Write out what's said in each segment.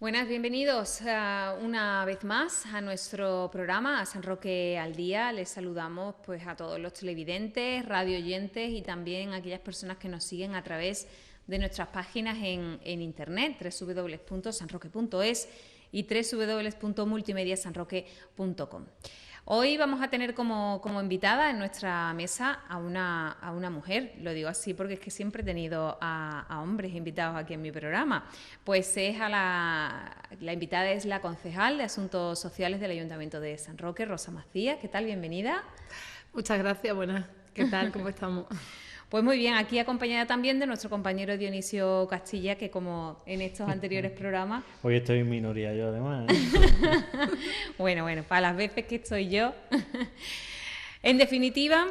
Buenas, bienvenidos una vez más a nuestro programa, a San Roque al Día. Les saludamos pues a todos los televidentes, radio oyentes y también a aquellas personas que nos siguen a través de nuestras páginas en internet, www.sanroque.es y www.multimediasanroque.com. Hoy vamos a tener como invitada en nuestra mesa a una mujer. Lo digo así porque es que siempre he tenido a hombres invitados aquí en mi programa. Pues la invitada es la concejal de Asuntos Sociales del Ayuntamiento de San Roque, Rosa Macías. ¿Qué tal? Bienvenida. Muchas gracias, buenas. ¿Qué tal? ¿Cómo estamos? Pues muy bien, aquí acompañada también de nuestro compañero Dionisio Castilla, que como en estos anteriores programas... Hoy estoy en minoría yo, además, ¿eh? Bueno, para las veces que estoy yo. En definitiva,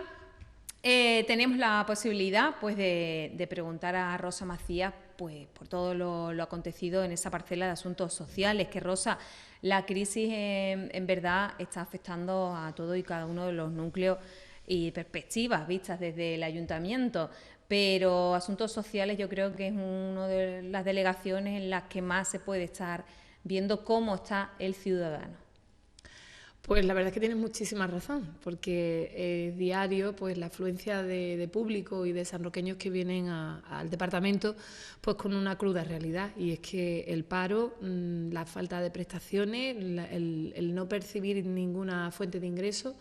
tenemos la posibilidad pues, de preguntar a Rosa Macías pues, por todo lo acontecido en esa parcela de asuntos sociales, que Rosa, la crisis en verdad está afectando a todo y cada uno de los núcleos y perspectivas vistas desde el ayuntamiento, pero asuntos sociales yo creo que es una de las delegaciones en las que más se puede estar viendo cómo está el ciudadano. Pues la verdad es que tienes muchísima razón, porque diario pues la afluencia de público y de sanroqueños que vienen al departamento pues con una cruda realidad, y es que el paro, la falta de prestaciones, el no percibir ninguna fuente de ingreso,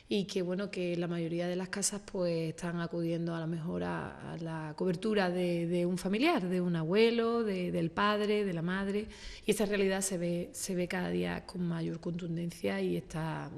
y que bueno, que la mayoría de las casas pues están acudiendo a lo mejor a la cobertura de un familiar, de un abuelo, del padre, de la madre, y esta realidad se ve cada día con mayor contundencia, y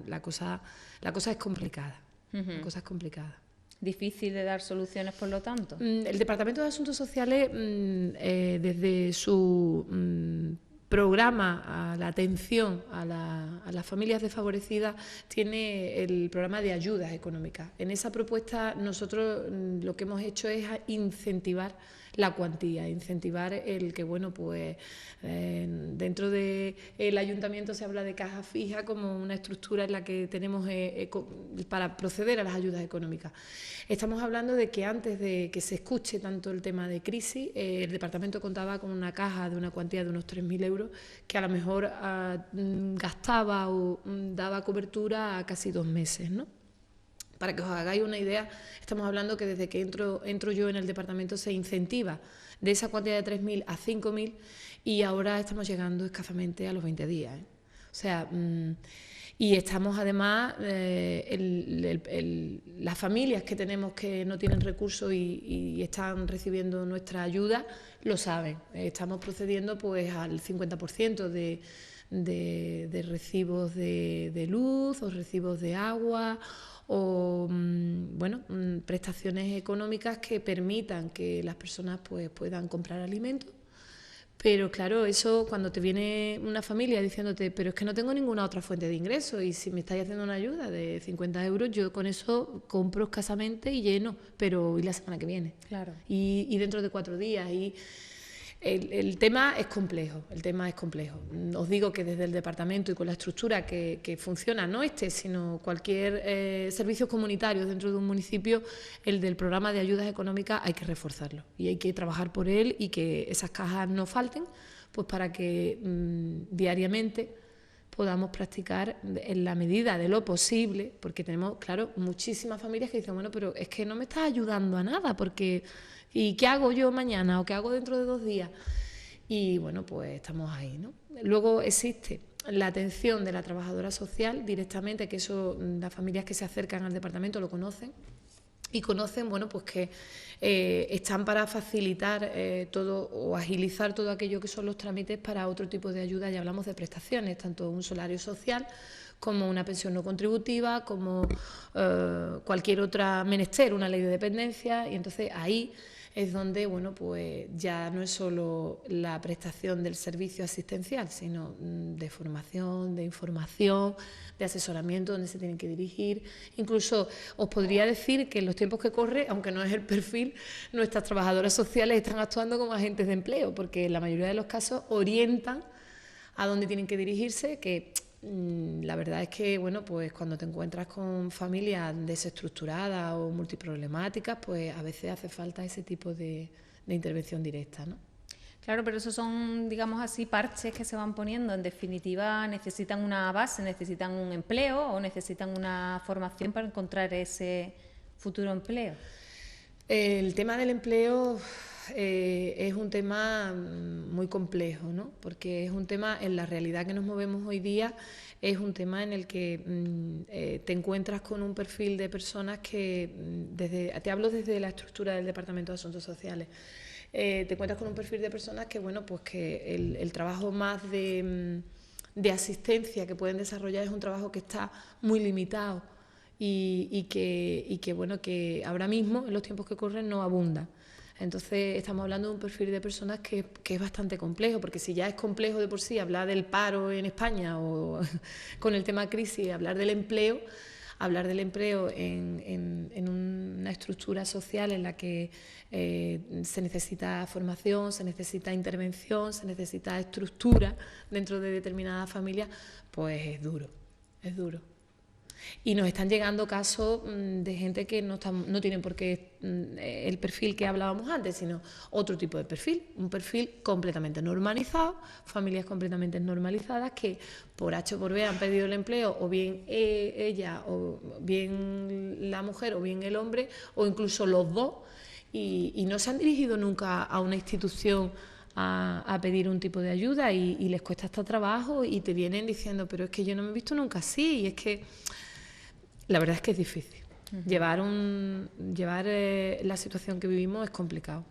la cosa es complicada. La cosa es complicada. Difícil de dar soluciones, por lo tanto. El Departamento de Asuntos Sociales, desde su programa a la atención a las familias desfavorecidas, tiene el programa de ayudas económicas. En esa propuesta nosotros lo que hemos hecho es incentivar la cuantía, incentivar el que, bueno, pues dentro del ayuntamiento se habla de caja fija como una estructura en la que tenemos para proceder a las ayudas económicas. Estamos hablando de que antes de que se escuche tanto el tema de crisis, el departamento contaba con una caja de una cuantía de unos 3.000 euros que a lo mejor gastaba o daba cobertura a casi 2 meses, ¿no? Para que os hagáis una idea, estamos hablando que desde que entro yo en el departamento se incentiva de esa cuantía de 3.000 a 5.000, y ahora estamos llegando escasamente a los 20 días, ¿eh? O sea, y estamos además, las familias que tenemos que no tienen recursos y están recibiendo nuestra ayuda, lo saben. Estamos procediendo pues al 50% de recibos de luz o recibos de agua, o prestaciones económicas que permitan que las personas pues puedan comprar alimentos. Pero claro, eso cuando te viene una familia diciéndote, pero es que no tengo ninguna otra fuente de ingreso, y si me estáis haciendo una ayuda de 50 euros, yo con eso compro escasamente y lleno, pero ¿y la semana que viene? Claro. Y dentro de 4 días, y el tema es complejo, Os digo que desde el departamento y con la estructura que funciona, no sino cualquier servicio comunitario dentro de un municipio, el del programa de ayudas económicas hay que reforzarlo y hay que trabajar por él, y que esas cajas no falten, pues para que diariamente podamos practicar en la medida de lo posible, porque tenemos, claro, muchísimas familias que dicen, bueno, pero es que no me estás ayudando a nada, porque ¿y qué hago yo mañana o qué hago dentro de 2 días? Y bueno, pues estamos ahí, ¿no? Luego existe la atención de la trabajadora social directamente, que eso las familias que se acercan al departamento lo conocen. Y conocen, bueno, pues que están para facilitar todo o agilizar todo aquello que son los trámites para otro tipo de ayuda. Ya hablamos de prestaciones, tanto un salario social como una pensión no contributiva, como cualquier otra menester, una ley de dependencia. Y entonces ahí es donde, bueno, pues ya no es solo la prestación del servicio asistencial, sino de formación, de información, de asesoramiento, donde se tienen que dirigir. Incluso os podría decir que en los tiempos que corre, aunque no es el perfil, nuestras trabajadoras sociales están actuando como agentes de empleo, porque en la mayoría de los casos orientan a dónde tienen que dirigirse, que la verdad es que, bueno, pues cuando te encuentras con familias desestructuradas o multiproblemáticas, pues a veces hace falta ese tipo de intervención directa, ¿no? Claro, pero esos son, digamos así, parches que se van poniendo. En definitiva, necesitan una base, necesitan un empleo o necesitan una formación para encontrar ese futuro empleo. El tema del empleo es un tema muy complejo, ¿no? Porque es un tema, en la realidad que nos movemos hoy día, es un tema en el que te encuentras con un perfil de personas que, te hablo desde la estructura del Departamento de Asuntos Sociales, te encuentras con un perfil de personas que, bueno, pues que el trabajo más de asistencia que pueden desarrollar es un trabajo que está muy limitado y que bueno, que ahora mismo, en los tiempos que corren, no abunda. Entonces estamos hablando de un perfil de personas que es bastante complejo, porque si ya es complejo de por sí hablar del paro en España o con el tema crisis, hablar del empleo en una estructura social en la que se necesita formación, se necesita intervención, se necesita estructura dentro de determinadas familias, pues es duro, es duro. Y nos están llegando casos de gente que no tienen por qué el perfil que hablábamos antes, sino otro tipo de perfil, un perfil completamente normalizado, familias completamente normalizadas que por H o por B han perdido el empleo, o bien ella, o bien la mujer, o bien el hombre, o incluso los dos, y no se han dirigido nunca a una institución a pedir un tipo de ayuda y les cuesta hasta trabajo y te vienen diciendo, pero es que yo no me he visto nunca así, y es que la verdad es que es difícil. Llevar la situación que vivimos es complicado.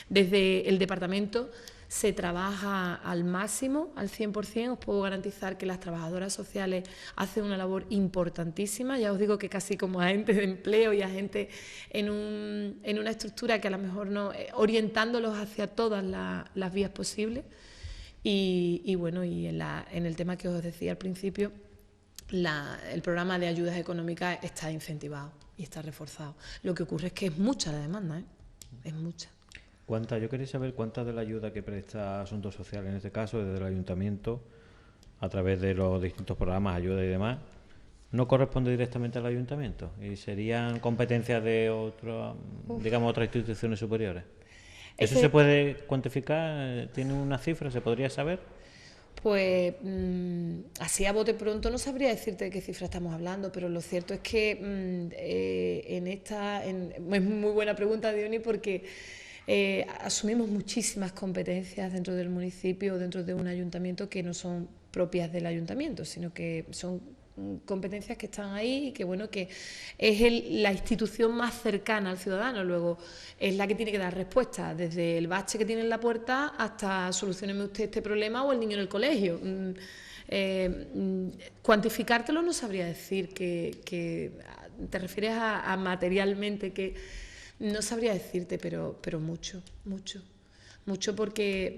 Desde el departamento se trabaja al máximo, al 100%. Os puedo garantizar que las trabajadoras sociales hacen una labor importantísima. Ya os digo que casi como agentes de empleo y agentes en una estructura que a lo mejor no, orientándolos hacia todas las vías posibles. Y bueno, y en el tema que os decía al principio, el programa de ayudas económicas está incentivado y está reforzado. Lo que ocurre es que es mucha la demanda, es mucha. Yo quería saber cuánta de la ayuda que presta Asuntos Sociales, en este caso desde el Ayuntamiento, a través de los distintos programas, ayuda y demás, no corresponde directamente al Ayuntamiento y serían competencias de otras instituciones superiores. ¿Eso se puede cuantificar? ¿Tiene una cifra? ¿Se podría saber? Pues así a bote pronto no sabría decirte de qué cifra estamos hablando, pero lo cierto es que es muy buena pregunta, Diony, porque asumimos muchísimas competencias dentro del municipio, dentro de un ayuntamiento que no son propias del ayuntamiento, sino que son competencias que están ahí y que bueno, que es la institución más cercana al ciudadano. Luego es la que tiene que dar respuesta, desde el bache que tiene en la puerta hasta solucióneme usted este problema o el niño en el colegio. Cuantificártelo no sabría decir, que te refieres a materialmente, que no sabría decirte, pero mucho porque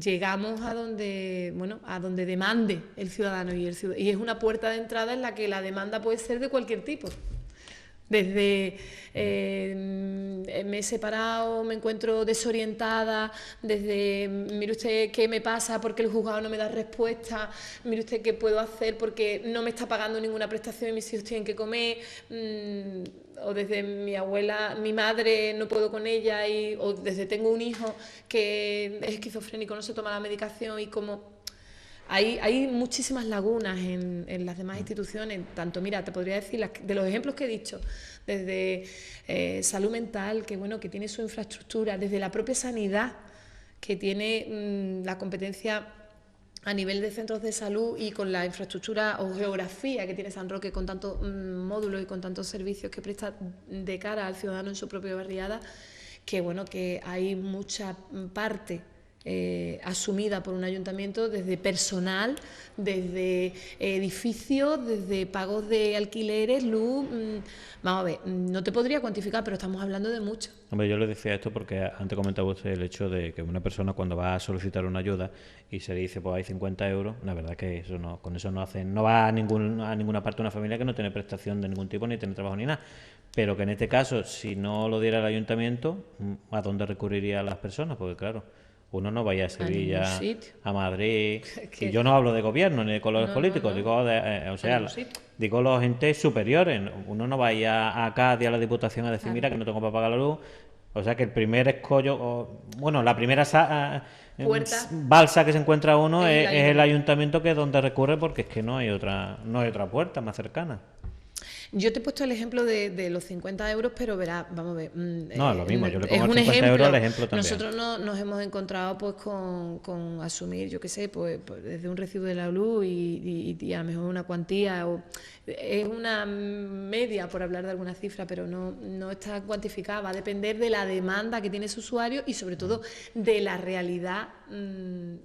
llegamos a donde demande el ciudadano y es una puerta de entrada en la que la demanda puede ser de cualquier tipo. Desde me he separado, me encuentro desorientada, desde mire usted qué me pasa porque el juzgado no me da respuesta, mire usted qué puedo hacer porque no me está pagando ninguna prestación y mis hijos tienen que comer, o desde mi abuela, mi madre, no puedo con ella, o desde tengo un hijo que es esquizofrénico, no se toma la medicación y como... Hay muchísimas lagunas en las demás instituciones, tanto, mira, te podría decir, de los ejemplos que he dicho, desde salud mental, que bueno, que tiene su infraestructura, desde la propia sanidad, que tiene la competencia a nivel de centros de salud y con la infraestructura o geografía que tiene San Roque, con tantos módulos y con tantos servicios que presta de cara al ciudadano en su propia barriada, que bueno, que hay mucha parte asumida por un ayuntamiento, desde personal, desde edificios, desde pagos de alquileres, luz. Vamos a ver, no te podría cuantificar, pero estamos hablando de mucho. Hombre, yo le decía esto porque antes comentaba usted el hecho de que una persona cuando va a solicitar una ayuda y se le dice pues hay 50 euros, la verdad que eso no, con eso no va a ninguna parte de una familia que no tiene prestación de ningún tipo, ni tiene trabajo ni nada. Pero que en este caso, si no lo diera el ayuntamiento, ¿a dónde recurrirían las personas? Porque claro, uno no vaya a Sevilla, a Madrid, y yo no hablo de gobierno ni de colores políticos, digo los entes superiores. Uno no vaya a Cádiz, a la Diputación, a decir, mira que no tengo para pagar la luz, O sea que el primer escollo, bueno, la primera Puerta. balsa que se encuentra uno El es el ayuntamiento, que es donde recurre, porque es que no hay otra puerta más cercana. Yo te he puesto el ejemplo de los 50 euros, pero verás, vamos a ver. No, es lo mismo, yo le es pongo un 50 euros al ejemplo también. Nosotros nos hemos encontrado pues con asumir, yo qué sé, pues desde un recibo de la luz y a lo mejor una cuantía, o es una media, por hablar de alguna cifra, pero no está cuantificada. Va a depender de la demanda que tiene ese usuario y sobre todo de la realidad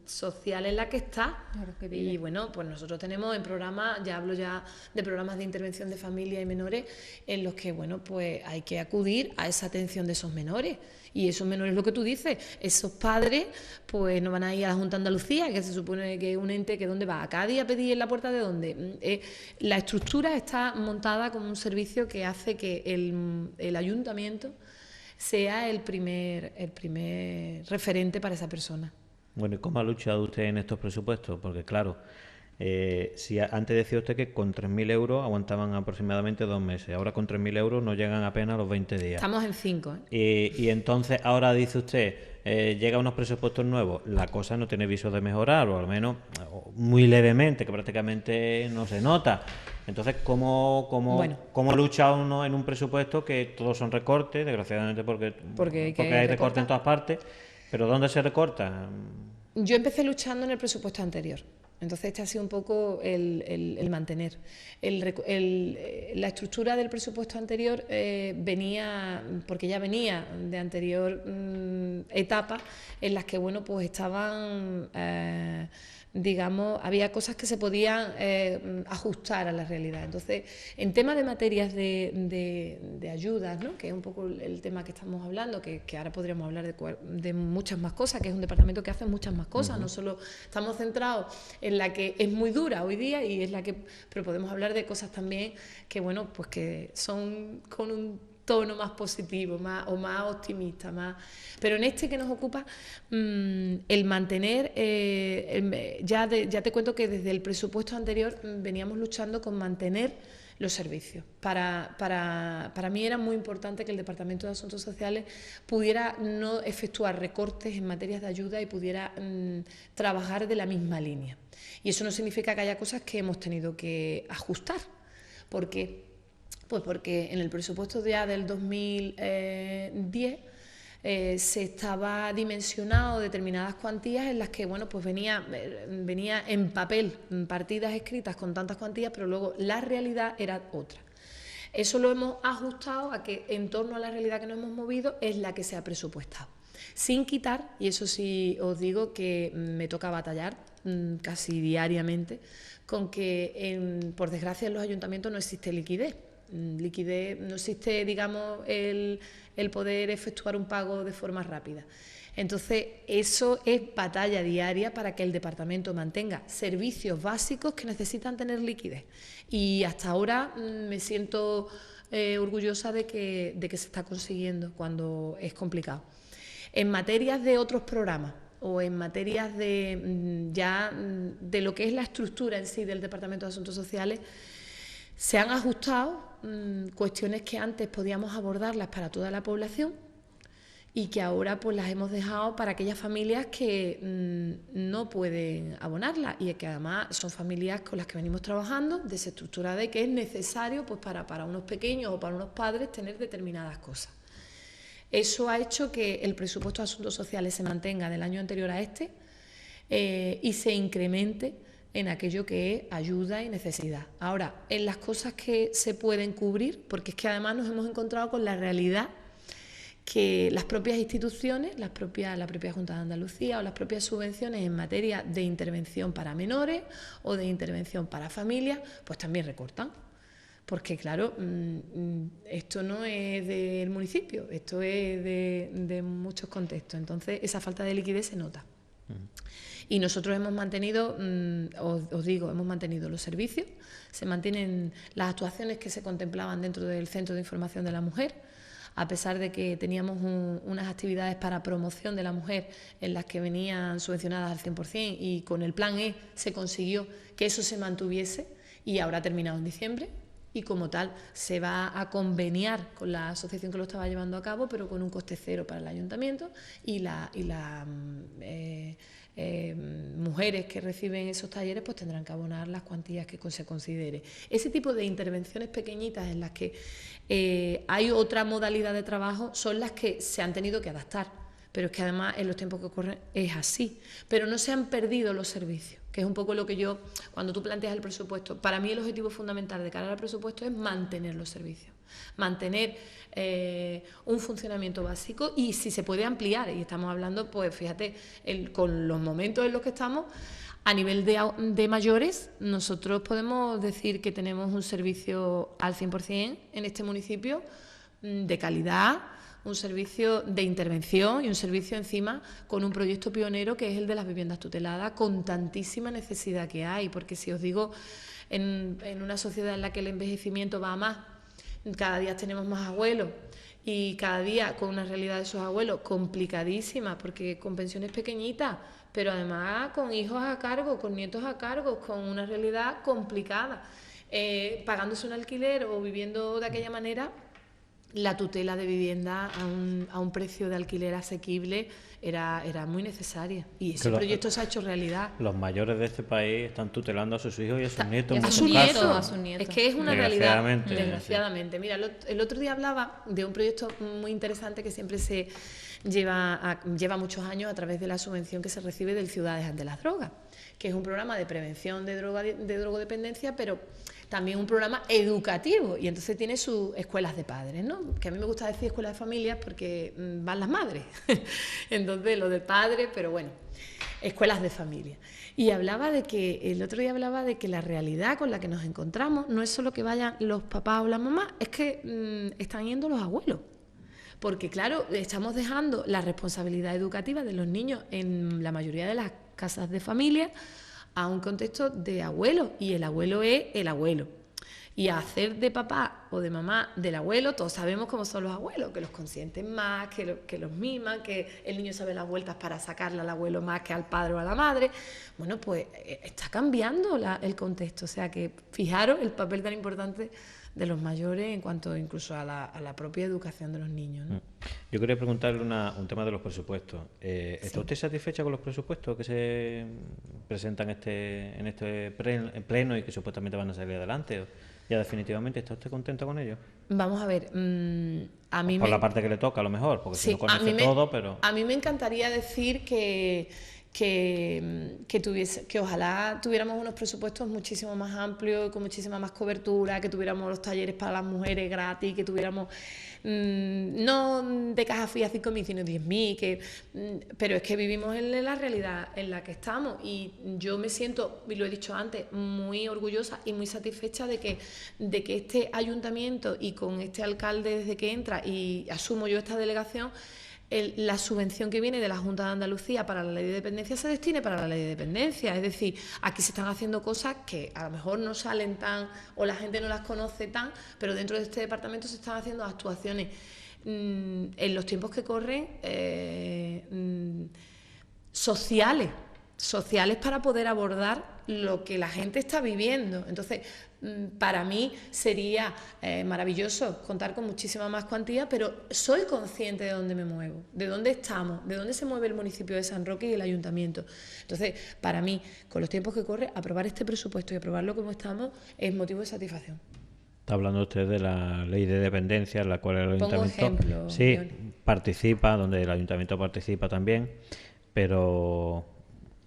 social en la que está. Claro, que vive. Y bueno, pues nosotros tenemos en programas, ya hablo ya de programas de intervención de familia y menores, en los que bueno, pues hay que acudir a esa atención de esos menores. Y esos menores, lo que tú dices, esos padres pues no van a ir a la Junta de Andalucía, que se supone que es un ente que ¿dónde va? ¿A Cádiz a pedir en la puerta de dónde? La estructura está montada como un servicio que hace que el ayuntamiento sea el primer referente para esa persona. Bueno, ¿y cómo ha luchado usted en estos presupuestos? Porque claro, si antes decía usted que con 3.000 euros aguantaban aproximadamente 2 meses, ahora con 3.000 euros no llegan apenas a los 20 días. Estamos en 5. Y entonces ahora dice usted, llega unos presupuestos nuevos, la cosa no tiene viso de mejorar, o al menos muy levemente, que prácticamente no se nota. Entonces, ¿cómo lucha uno en un presupuesto que todos son recortes, desgraciadamente porque hay recortes en todas partes? ¿Pero dónde se recorta? Yo empecé luchando en el presupuesto anterior. Entonces este ha sido un poco el mantener. La estructura del presupuesto anterior venía, porque ya venía de anterior etapa en las que bueno, pues estaban, digamos, había cosas que se podían ajustar a la realidad. Entonces, en tema de materias de ayudas, ¿no? Que es un poco el tema que estamos hablando, que ahora podríamos hablar de muchas más cosas, que es un departamento que hace muchas más cosas, no solo estamos centrados en la que es muy dura hoy día y es la que, pero podemos hablar de cosas también que, bueno, pues que son con un tono más positivo, o más optimista, pero en este que nos ocupa, el mantener, ya te cuento que desde el presupuesto anterior veníamos luchando con mantener los servicios. Para mí era muy importante que el Departamento de Asuntos Sociales pudiera no efectuar recortes en materias de ayuda y pudiera trabajar de la misma línea. Y eso no significa que haya cosas que hemos tenido que ajustar. ¿Por qué? Pues porque en el presupuesto ya del 2010 se estaba dimensionado determinadas cuantías en las que bueno, pues venía en papel partidas escritas con tantas cuantías, pero luego la realidad era otra. Eso lo hemos ajustado a que en torno a la realidad que nos hemos movido es la que se ha presupuestado. Sin quitar, y eso sí os digo que me toca batallar casi diariamente, con que por desgracia en los ayuntamientos no existe liquidez. No existe, digamos, el poder efectuar un pago de forma rápida. Entonces, eso es batalla diaria para que el departamento mantenga servicios básicos que necesitan tener liquidez. Y hasta ahora me siento orgullosa de que se está consiguiendo cuando es complicado. En materias de otros programas o en materias de lo que es la estructura en sí del Departamento de Asuntos Sociales, se han ajustado cuestiones que antes podíamos abordarlas para toda la población y que ahora pues las hemos dejado para aquellas familias que no pueden abonarlas y que además son familias con las que venimos trabajando, desestructuradas, y que es necesario pues para unos pequeños o para unos padres tener determinadas cosas. Eso ha hecho que el presupuesto de Asuntos Sociales se mantenga del año anterior a este y se incremente en aquello que es ayuda y necesidad. Ahora, en las cosas que se pueden cubrir, porque es que además nos hemos encontrado con la realidad que las propias instituciones, la propia Junta de Andalucía o las propias subvenciones en materia de intervención para menores o de intervención para familias, pues también recortan. Porque claro, esto no es del municipio, esto es de muchos contextos. Entonces, esa falta de liquidez se nota. Y nosotros hemos mantenido, os digo, hemos mantenido los servicios, se mantienen las actuaciones que se contemplaban dentro del Centro de Información de la Mujer, a pesar de que teníamos unas actividades para promoción de la mujer en las que venían subvencionadas al 100% y con el Plan E se consiguió que eso se mantuviese y ahora ha terminado en diciembre. y como tal se va a conveniar con la asociación que lo estaba llevando a cabo, pero con un coste cero para el ayuntamiento y las mujeres que reciben esos talleres pues tendrán que abonar las cuantías que se considere. Ese tipo de intervenciones pequeñitas en las que hay otra modalidad de trabajo son las que se han tenido que adaptar, pero es que además en los tiempos que corren es así, pero no se han perdido los servicios, que es un poco lo que yo, cuando tú planteas el presupuesto, para mí el objetivo fundamental de cara al presupuesto es mantener los servicios, mantener un funcionamiento básico y si se puede ampliar, y estamos hablando, pues fíjate, con los momentos en los que estamos, a nivel de mayores, nosotros podemos decir que tenemos un servicio al 100% en este municipio, de calidad, un servicio de intervención y un servicio encima con un proyecto pionero que es el de las viviendas tuteladas, con tantísima necesidad que hay, porque si os digo, en una sociedad en la que el envejecimiento va a más, cada día tenemos más abuelos y cada día con una realidad de esos abuelos complicadísima, porque con pensiones pequeñitas, pero además con hijos a cargo, con nietos a cargo, con una realidad complicada, pagándose un alquiler o viviendo de aquella manera. La tutela de vivienda a un precio de alquiler asequible era muy necesaria y ese proyecto se ha hecho realidad. Los mayores de este país están tutelando a sus hijos y a sus nietos. A sus nietos. Es que es una realidad, desgraciadamente. Mira, el otro día hablaba de un proyecto muy interesante que siempre se lleva muchos años a través de la subvención que se recibe del Ciudades ante las Drogas, que es un programa de prevención de drogodependencia, pero también un programa educativo, y entonces tiene sus escuelas de padres, ¿no? Que a mí me gusta decir escuelas de familias porque van las madres, entonces lo de padres, pero bueno, escuelas de familia. Y el otro día hablaba de que la realidad con la que nos encontramos no es solo que vayan los papás o las mamás, es que están yendo los abuelos. Porque claro, estamos dejando la responsabilidad educativa de los niños en la mayoría de las casas de familia a un contexto de abuelo, y el abuelo es el abuelo. Y a hacer de papá o de mamá del abuelo, todos sabemos cómo son los abuelos, que los consienten más, que los miman, que el niño sabe las vueltas para sacarle al abuelo más que al padre o a la madre. Bueno, pues está cambiando el contexto, o sea que fijaros el papel tan importante de los mayores en cuanto incluso a la propia educación de los niños, ¿no? Yo quería preguntarle un tema de los presupuestos. ¿Está usted satisfecha con los presupuestos que se presentan en este pleno y que supuestamente van a salir adelante? ¿Ya definitivamente está usted contenta con ellos? Vamos a ver, a mí por la parte que le toca a lo mejor, porque si no conoce todo, pero... A mí me encantaría decir que ojalá tuviéramos unos presupuestos muchísimo más amplios, con muchísima más cobertura, que tuviéramos los talleres para las mujeres gratis, que tuviéramos no de caja fría 5.000, sino 10.000, pero es que vivimos en la realidad en la que estamos, y yo me siento, y lo he dicho antes, muy orgullosa y muy satisfecha de que este ayuntamiento, y con este alcalde desde que entra y asumo yo esta delegación, la subvención que viene de la Junta de Andalucía para la ley de dependencia se destine para la ley de dependencia. Es decir, aquí se están haciendo cosas que a lo mejor no salen tan, o la gente no las conoce tan, pero dentro de este departamento se están haciendo actuaciones en los tiempos que corren sociales para poder abordar lo que la gente está viviendo. Entonces, para mí sería maravilloso contar con muchísima más cuantía, pero soy consciente de dónde me muevo, de dónde estamos, de dónde se mueve el municipio de San Roque y el ayuntamiento. Entonces, para mí, con los tiempos que corre, aprobar este presupuesto y aprobarlo como estamos es motivo de satisfacción. Está hablando usted de la ley de dependencia, en la cual el ayuntamiento participa, donde el ayuntamiento participa también, pero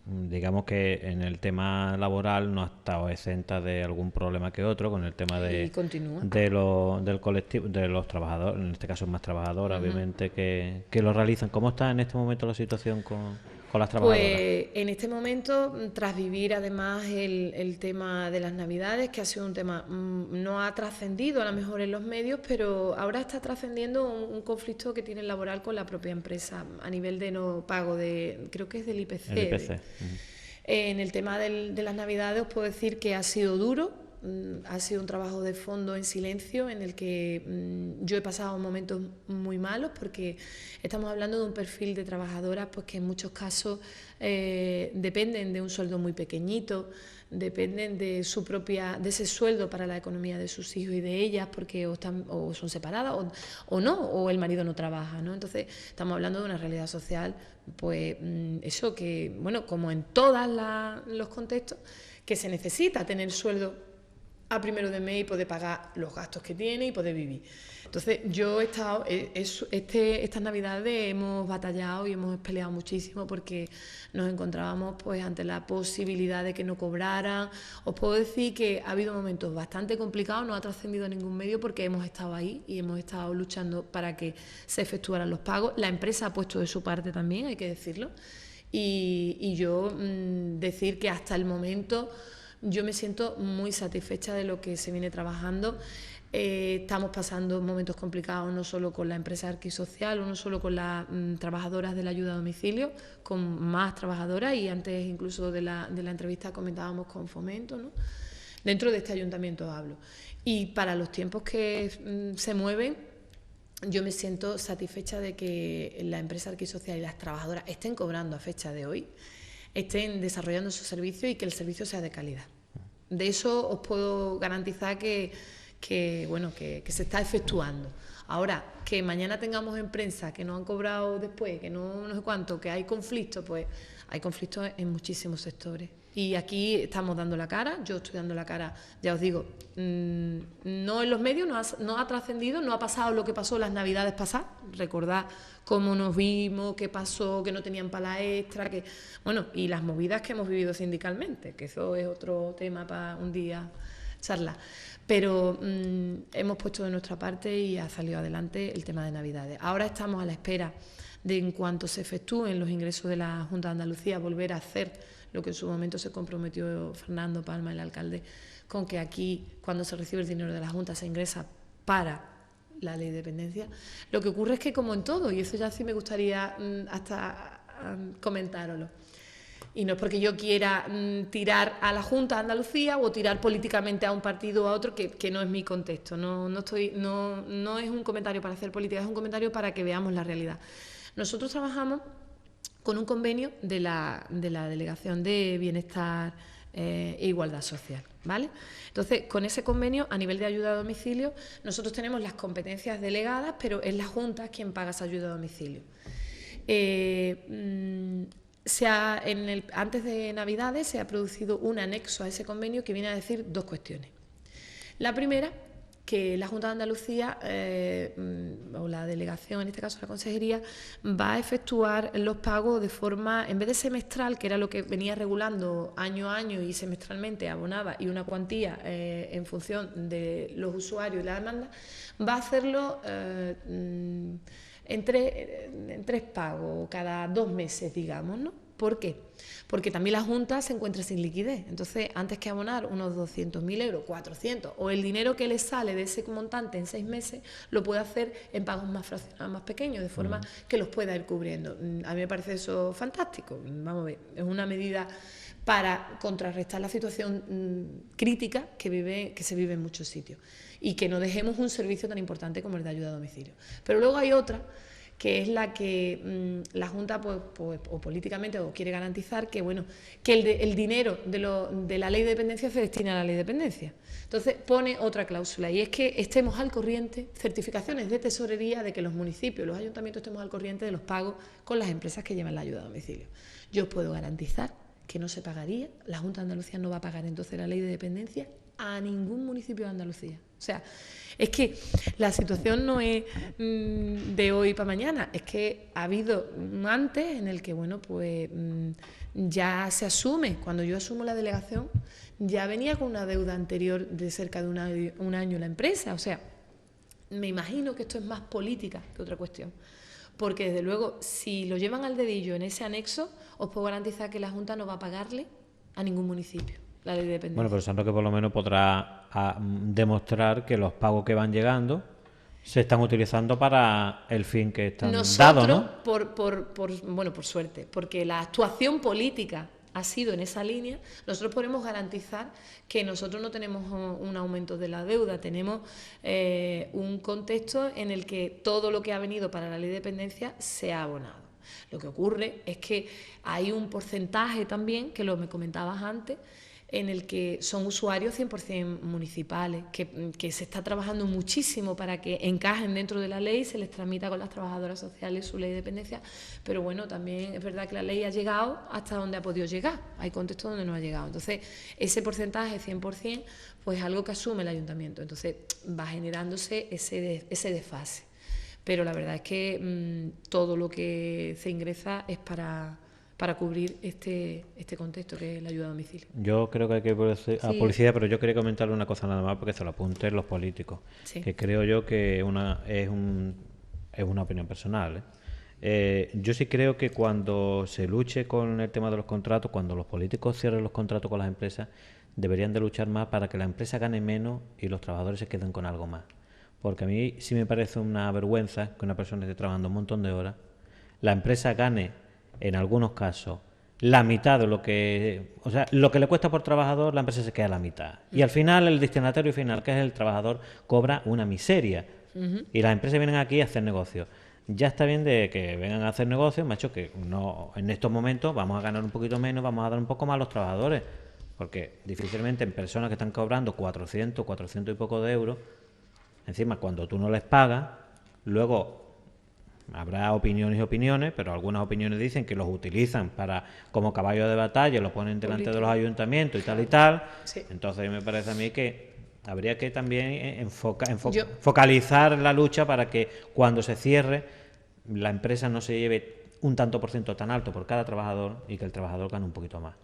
digamos que en el tema laboral no ha estado exenta de algún problema que otro, con el tema del colectivo, de los trabajadores, en este caso más trabajadoras, obviamente, que lo realizan. ¿Cómo está en este momento la situación con las trabajadoras? Pues en este momento, tras vivir además el tema de las Navidades, que ha sido un tema, no ha trascendido a lo mejor en los medios, pero ahora está trascendiendo un conflicto que tiene el laboral con la propia empresa a nivel de no pago creo que es del IPC. El IPC. En el tema de las Navidades os puedo decir que ha sido duro, ha sido un trabajo de fondo en silencio en el que yo he pasado momentos muy malos, porque estamos hablando de un perfil de trabajadoras pues que en muchos casos dependen de un sueldo muy pequeñito, dependen de de ese sueldo para la economía de sus hijos y de ellas, porque o son separadas o no, o el marido no trabaja, ¿no? Entonces estamos hablando de una realidad social, pues eso que, bueno, como en todos los contextos, que se necesita tener sueldo a primero de mes y poder pagar los gastos que tiene y poder vivir. Entonces yo he estado, estas navidades hemos batallado y hemos peleado muchísimo porque nos encontrábamos pues ante la posibilidad de que no cobraran. Os puedo decir que ha habido momentos bastante complicados, no ha trascendido a ningún medio porque hemos estado ahí y hemos estado luchando para que se efectuaran los pagos. La empresa ha puesto de su parte también, hay que decirlo, y yo decir que hasta el momento yo me siento muy satisfecha de lo que se viene trabajando. Estamos pasando momentos complicados no solo con la empresa Arquisocial o no solo con las trabajadoras de la ayuda a domicilio, con más trabajadoras, y antes incluso de la entrevista comentábamos con Fomento, ¿no? Dentro de este ayuntamiento hablo. Y para los tiempos que se mueven, yo me siento satisfecha de que la empresa Arquisocial y las trabajadoras estén cobrando a fecha de hoy, estén desarrollando su servicio y que el servicio sea de calidad. De eso os puedo garantizar que se está efectuando. Ahora, que mañana tengamos en prensa que no han cobrado después, que no sé cuánto, que hay conflictos, pues hay conflictos en muchísimos sectores. Y aquí estamos dando la cara, yo estoy dando la cara, ya os digo, no en los medios, no ha trascendido, no ha pasado lo que pasó las navidades pasadas, recordad cómo nos vimos, qué pasó, que no tenían pala extra, y las movidas que hemos vivido sindicalmente, que eso es otro tema para un día charlar. Pero hemos puesto de nuestra parte y ha salido adelante el tema de Navidades. Ahora estamos a la espera de, en cuanto se efectúen los ingresos de la Junta de Andalucía, volver a hacer lo que en su momento se comprometió Fernando Palma, el alcalde, con que aquí, cuando se recibe el dinero de la Junta, se ingresa para la ley de dependencia. Lo que ocurre es que, como en todo, y eso ya sí me gustaría comentároslo, y no es porque yo quiera tirar a la Junta de Andalucía o tirar políticamente a un partido o a otro, que no es mi contexto, no es un comentario para hacer política, es un comentario para que veamos la realidad. Nosotros trabajamos con un convenio de la Delegación de Bienestar e Igualdad Social, ¿vale? Entonces, con ese convenio, a nivel de ayuda a domicilio, nosotros tenemos las competencias delegadas, pero es la Junta quien paga esa ayuda a domicilio. Antes de Navidades se ha producido un anexo a ese convenio que viene a decir dos cuestiones. La primera, que la Junta de Andalucía, o la delegación, en este caso la consejería, va a efectuar los pagos de forma, en vez de semestral, que era lo que venía regulando año a año y semestralmente abonaba, y una cuantía en función de los usuarios y la demanda, va a hacerlo en tres pagos, cada 2 meses, digamos, ¿no? ¿Por qué? Porque también la Junta se encuentra sin liquidez. Entonces, antes que abonar unos 200.000 euros, 400, o el dinero que le sale de ese montante en 6 meses, lo puede hacer en pagos más fraccionados, más pequeños, de forma que los pueda ir cubriendo. A mí me parece eso fantástico. Vamos a ver, es una medida para contrarrestar la situación crítica que se vive en muchos sitios, y que no dejemos un servicio tan importante como el de ayuda a domicilio. Pero luego hay otra, que es la que la Junta pues, o políticamente quiere garantizar que el dinero de la ley de dependencia se destine a la ley de dependencia. Entonces pone otra cláusula, y es que estemos al corriente, certificaciones de tesorería, de que los municipios, los ayuntamientos estemos al corriente de los pagos con las empresas que llevan la ayuda a domicilio. Yo os puedo garantizar que no se pagaría, la Junta de Andalucía no va a pagar entonces la ley de dependencia a ningún municipio de Andalucía. O sea, es que la situación no es de hoy para mañana, es que ha habido antes en el que, ya se asume. Cuando yo asumo la delegación, ya venía con una deuda anterior de cerca de un año la empresa. O sea, me imagino que esto es más política que otra cuestión. Porque, desde luego, si lo llevan al dedillo en ese anexo, os puedo garantizar que la Junta no va a pagarle a ningún municipio la ley de dependencia. Bueno, pero San Roque por lo menos podrá demostrar que los pagos que van llegando se están utilizando para el fin que están dados, ¿no? Por suerte, porque la actuación política ha sido en esa línea. Nosotros podemos garantizar que nosotros no tenemos un aumento de la deuda, tenemos un contexto en el que todo lo que ha venido para la ley de dependencia se ha abonado. Lo que ocurre es que hay un porcentaje también, que me comentabas antes, en el que son usuarios 100% municipales, que se está trabajando muchísimo para que encajen dentro de la ley, se les tramita con las trabajadoras sociales su ley de dependencia, pero bueno, también es verdad que la ley ha llegado hasta donde ha podido llegar, hay contextos donde no ha llegado. Entonces, ese porcentaje 100%, pues es algo que asume el ayuntamiento, entonces va generándose ese desfase. Pero la verdad es que todo lo que se ingresa es para cubrir este contexto que es la ayuda a domicilio. Yo creo que hay que ir a policía, pero yo quería comentarle una cosa nada más porque se lo apunten los políticos, que creo yo que es una opinión personal. Yo sí creo que cuando se luche con el tema de los contratos, cuando los políticos cierren los contratos con las empresas, deberían de luchar más para que la empresa gane menos y los trabajadores se queden con algo más. Porque a mí sí me parece una vergüenza que una persona esté trabajando un montón de horas, la empresa gane en algunos casos la mitad de lo que... O sea, lo que le cuesta por trabajador, la empresa se queda a la mitad. Y al final, el destinatario final, que es el trabajador, cobra una miseria. Y las empresas vienen aquí a hacer negocios. Ya está bien de que vengan a hacer negocios, macho, que no en estos momentos vamos a ganar un poquito menos, vamos a dar un poco más a los trabajadores. Porque difícilmente en personas que están cobrando 400 y poco de euros, encima cuando tú no les pagas, luego... Habrá opiniones y opiniones, pero algunas opiniones dicen que los utilizan como caballo de batalla, los ponen delante de los ayuntamientos y tal y tal. Sí. Entonces me parece a mí que habría que también focalizar la lucha para que cuando se cierre la empresa no se lleve un tanto por ciento tan alto por cada trabajador y que el trabajador gane un poquito más.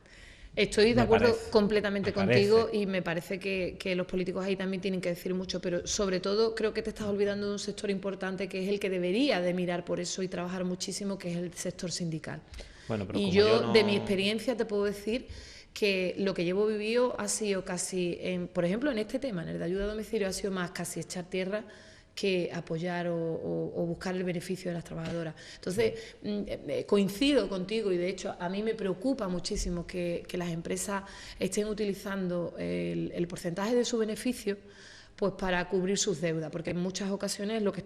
Estoy de acuerdo completamente contigo y me parece que los políticos ahí también tienen que decir mucho, pero sobre todo creo que te estás olvidando de un sector importante que es el que debería de mirar por eso y trabajar muchísimo, que es el sector sindical. Bueno, pero y yo de mi experiencia te puedo decir que lo que llevo vivido ha sido casi, por ejemplo, en este tema, en el de ayuda a domicilio, ha sido más casi echar tierra que apoyar o buscar el beneficio de las trabajadoras. Entonces, coincido contigo y de hecho a mí me preocupa muchísimo que las empresas estén utilizando el porcentaje de su beneficio pues para cubrir sus deudas, porque en muchas ocasiones es lo que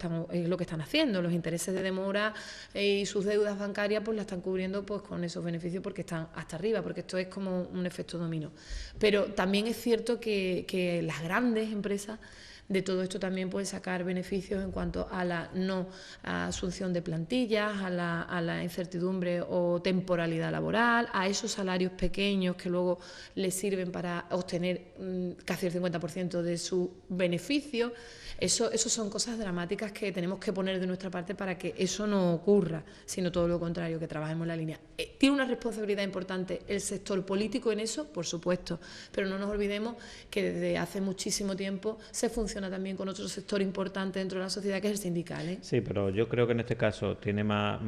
están haciendo, los intereses de demora y sus deudas bancarias pues la están cubriendo pues con esos beneficios porque están hasta arriba, porque esto es como un efecto dominó. Pero también es cierto que las grandes empresas de todo esto también puede sacar beneficios en cuanto a la no asunción de plantillas, a la incertidumbre o temporalidad laboral, a esos salarios pequeños que luego les sirven para obtener casi el 50% de su beneficio. Eso son cosas dramáticas que tenemos que poner de nuestra parte para que eso no ocurra, sino todo lo contrario, que trabajemos en la línea. ¿Tiene una responsabilidad importante el sector político en eso? Por supuesto, pero no nos olvidemos que desde hace muchísimo tiempo se funciona también con otro sector importante dentro de la sociedad que es el sindical, ¿eh? Sí, pero yo creo que en este caso tiene más...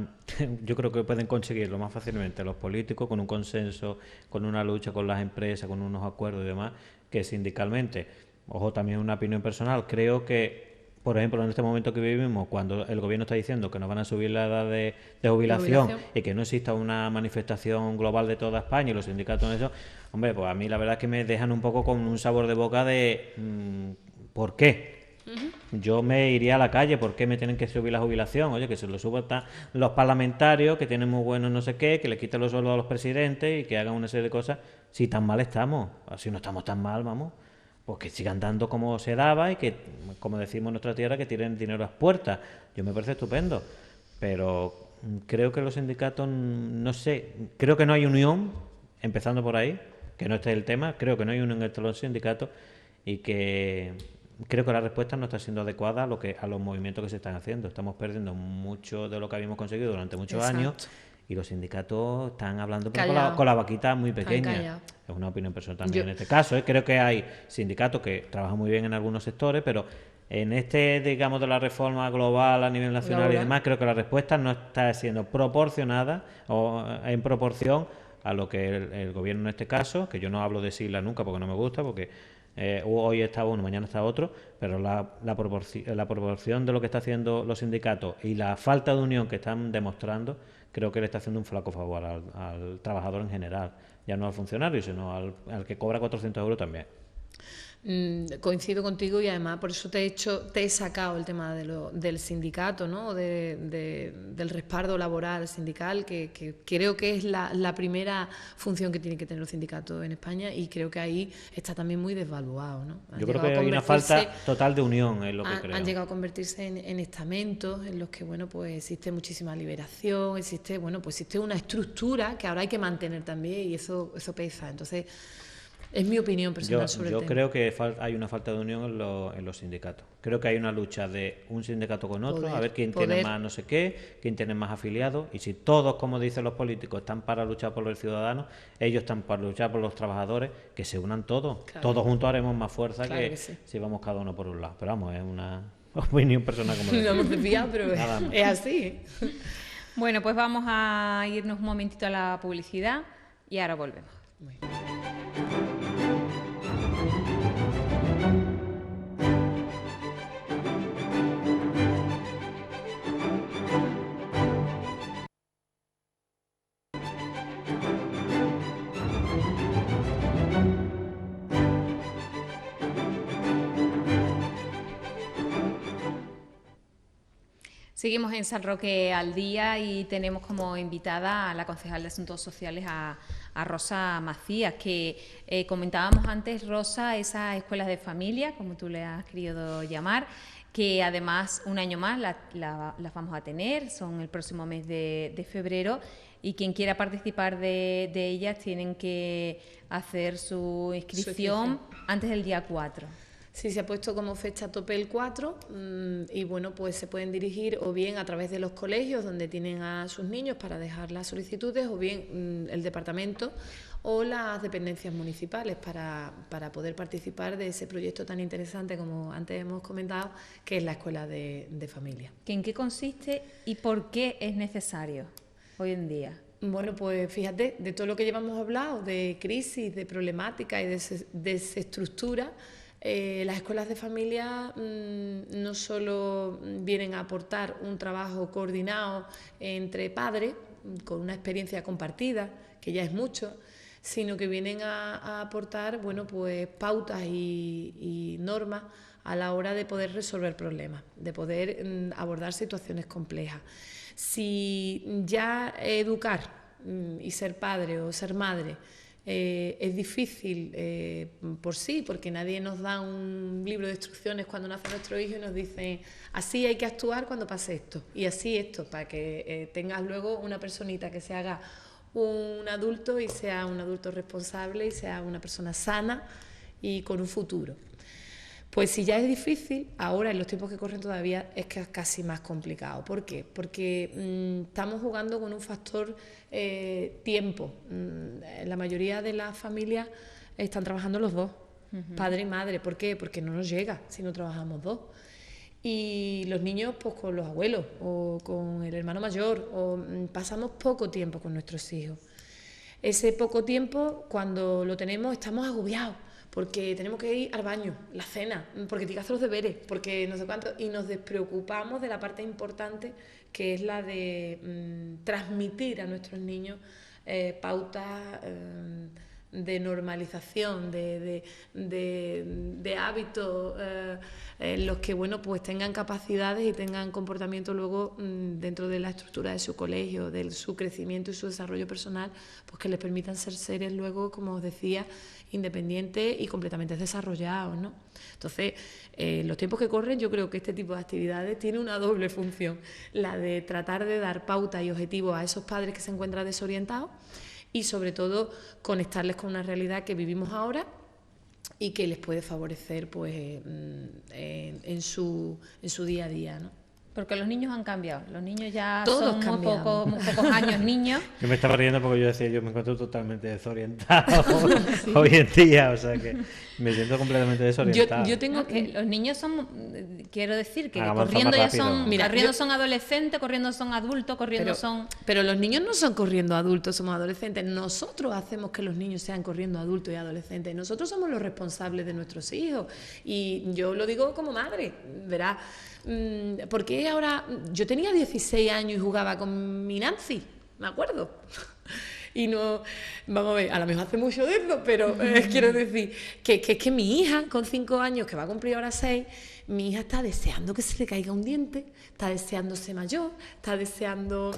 Yo creo que pueden conseguirlo más fácilmente los políticos con un consenso, con una lucha con las empresas, con unos acuerdos y demás, que sindicalmente. Ojo, también una opinión personal. Creo que, por ejemplo, en este momento que vivimos, cuando el gobierno está diciendo que nos van a subir la edad de jubilación y que no exista una manifestación global de toda España y los sindicatos en eso, hombre, pues a mí la verdad es que me dejan un poco con un sabor de boca de ¿por qué? Yo me iría a la calle, ¿por qué me tienen que subir la jubilación? Oye, que se lo suban los parlamentarios, que tienen muy buenos no sé qué, que le quiten los sueldos a los presidentes y que hagan una serie de cosas. Si tan mal estamos, si no estamos tan mal, vamos, pues que sigan dando como se daba y que, como decimos en nuestra tierra, que tiren dinero a las puertas. Yo me parece estupendo, pero creo que los sindicatos, no sé, creo que no hay unión, empezando por ahí, que no este es el tema, creo que no hay unión entre los sindicatos y que creo que la respuesta no está siendo adecuada a los movimientos que se están haciendo. Estamos perdiendo mucho de lo que habíamos conseguido durante muchos años y los sindicatos están hablando con la vaquita muy pequeña. Es una opinión personal también en este caso. Creo que hay sindicatos que trabajan muy bien en algunos sectores, pero en digamos, de la reforma global a nivel nacional y demás, creo que la respuesta no está siendo proporcionada o en proporción a lo que el gobierno en este caso, que yo no hablo de siglas nunca porque no me gusta, porque hoy está uno, mañana está otro, pero la proporción de lo que está haciendo los sindicatos y la falta de unión que están demostrando, creo que le está haciendo un flaco favor al trabajador en general, ya no al funcionario, sino al que cobra 400 euros también. Coincido contigo y además por eso te he sacado el tema del sindicato, ¿no? Del respaldo laboral sindical, que creo que es la primera función que tiene que tener los sindicatos en España, y creo que ahí está también muy desvaluado, ¿no? Yo creo que hay una falta total de unión, es lo que creo. Han llegado a convertirse en estamentos en los que, bueno, pues existe muchísima liberación, existe una estructura que ahora hay que mantener también, y eso pesa. Entonces, es mi opinión personal sobre el tema. Yo creo que hay una falta de unión en los sindicatos. Creo que hay una lucha de un sindicato con otro, a ver quién tiene más no sé qué, quién tiene más afiliados, y si todos, como dicen los políticos, están para luchar por los ciudadanos, ellos están para luchar por los trabajadores, que se unan todos. Claro. Todos juntos haremos más fuerza que sí, si vamos cada uno por un lado. Pero vamos, es una opinión personal. Como no hemos desviado, pero es así. Bueno, pues vamos a irnos un momentito a la publicidad y ahora volvemos. Muy bien. Seguimos en San Roque al Día y tenemos como invitada a la concejal de Asuntos Sociales, a Rosa Macías, que comentábamos antes, Rosa, esas escuelas de familia, como tú le has querido llamar, que además un año más las vamos a tener, son el próximo mes de febrero, y quien quiera participar de ellas tienen que hacer su inscripción antes del día 4. Sí, se ha puesto como fecha tope el 4 y bueno, pues se pueden dirigir o bien a través de los colegios donde tienen a sus niños para dejar las solicitudes, o bien el departamento o las dependencias municipales para poder participar de ese proyecto tan interesante, como antes hemos comentado, que es la escuela de familia. ¿En qué consiste y por qué es necesario hoy en día? Bueno, pues fíjate, de todo lo que llevamos hablado, de crisis, de problemática y de desestructura, las escuelas de familia no solo vienen a aportar un trabajo coordinado entre padres, con una experiencia compartida, que ya es mucho, sino que vienen a aportar, bueno, pues pautas y normas a la hora de poder resolver problemas, de poder abordar situaciones complejas. Si ya educar y ser padre o ser madre es difícil por sí, porque nadie nos da un libro de instrucciones cuando nace nuestro hijo y nos dicen así hay que actuar cuando pase esto y así esto, para que tengas luego una personita que se haga un adulto y sea un adulto responsable y sea una persona sana y con un futuro. Pues si ya es difícil, ahora en los tiempos que corren todavía es que es casi más complicado. ¿Por qué? Porque estamos jugando con un factor tiempo. La mayoría de las familias están trabajando los dos, padre y madre. ¿Por qué? Porque no nos llega si no trabajamos dos. Y los niños pues con los abuelos o con el hermano mayor, o pasamos poco tiempo con nuestros hijos. Ese poco tiempo, cuando lo tenemos, estamos agobiados, porque tenemos que ir al baño, la cena, porque tiene que hacer los deberes, porque no sé cuánto, y nos despreocupamos de la parte importante que es la de transmitir a nuestros niños pautas de normalización, de hábitos en los que, bueno, pues tengan capacidades y tengan comportamiento luego dentro de la estructura de su colegio, de su crecimiento y su desarrollo personal, pues que les permitan ser seres luego, como os decía, independientes y completamente desarrollados, ¿no? Entonces, en los tiempos que corren, yo creo que este tipo de actividades tiene una doble función, la de tratar de dar pauta y objetivos a esos padres que se encuentran desorientados, y sobre todo conectarles con una realidad que vivimos ahora y que les puede favorecer pues en su día a día, ¿no? Porque los niños han cambiado, los niños ya todos son muy pocos años niños. Yo me estaba riendo porque yo decía, yo me encuentro totalmente desorientado sí. Hoy en día, o sea que me siento completamente desorientado. Yo tengo que los niños son, quiero decir que avanza corriendo ya rápido. son, Mira, corriendo son adolescentes, corriendo son adultos, corriendo son... Pero los niños no son corriendo adultos, somos adolescentes. Nosotros hacemos que los niños sean corriendo adultos y adolescentes. Nosotros somos los responsables de nuestros hijos. Y yo lo digo como madre, verás. Porque ahora, yo tenía 16 años y jugaba con mi Nancy, me acuerdo. y no, vamos a ver, a lo mejor hace mucho de eso, pero quiero decir que es que mi hija con 5 años, que va a cumplir ahora 6, mi hija está deseando que se le caiga un diente, está deseando ser mayor, está deseando,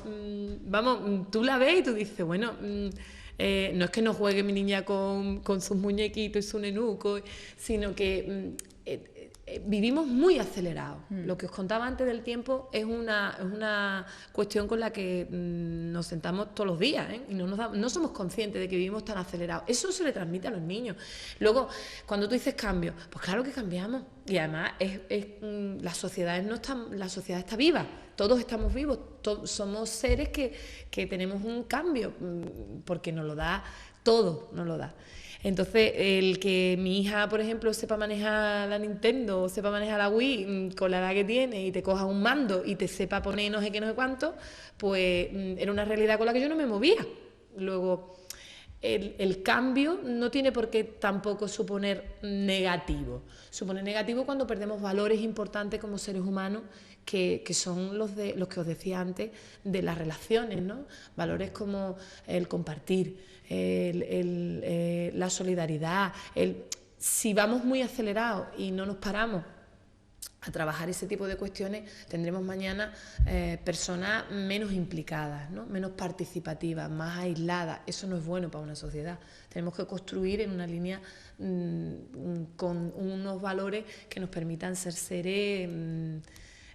vamos, tú la ves y tú dices, bueno, no es que no juegue mi niña con sus muñequitos y su nenuco, sino que vivimos muy acelerados. Lo que os contaba antes del tiempo es una cuestión con la que nos sentamos todos los días, ¿eh? Y no somos conscientes de que vivimos tan acelerados. Eso se le transmite a los niños. Luego, cuando tú dices cambio, pues claro que cambiamos. Y además la sociedad está viva. Todos estamos vivos. Somos seres que tenemos un cambio, porque nos lo da todo, nos lo da. Entonces, el que mi hija, por ejemplo, sepa manejar la Nintendo o sepa manejar la Wii con la edad que tiene y te coja un mando y te sepa poner no sé qué, no sé cuánto, pues era una realidad con la que yo no me movía. Luego, el cambio no tiene por qué tampoco suponer negativo. Supone negativo cuando perdemos valores importantes como seres humanos, que son los que os decía antes, de las relaciones, ¿no? Valores como el compartir, la solidaridad. Si vamos muy acelerados y no nos paramos a trabajar ese tipo de cuestiones, tendremos mañana personas menos implicadas, ¿no? Menos participativas, más aisladas. Eso no es bueno para una sociedad. Tenemos que construir en una línea con unos valores que nos permitan ser seres